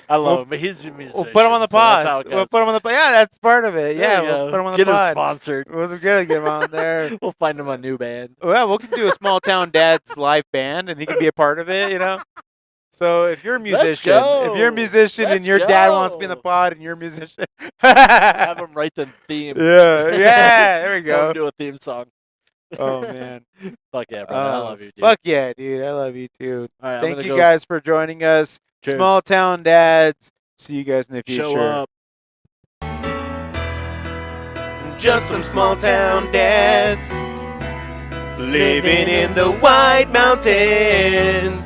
I love him, but he's a musician. We'll put him on the so that's pause. how it We'll goes. put him on the. Yeah, that's part of it. There Yeah, you we'll go. put him on the Get him pod. sponsored. We're gonna get him on there. We'll find him a new band. Well, we can do a Small Town Dad's live band, and he can be a part of it. So if you're a musician, go. and your dad wants to be in the go. pod, and you're a musician, Have him write the theme. Yeah, there we Have go. him do a theme song. Oh man, Fuck yeah, brother. I love you, dude. Fuck yeah, dude. I love you too. All right, Thank you guys for joining us. Cheers. Small Town Dads. See you guys in the future. Show up. Just some small town dads living in the White Mountains.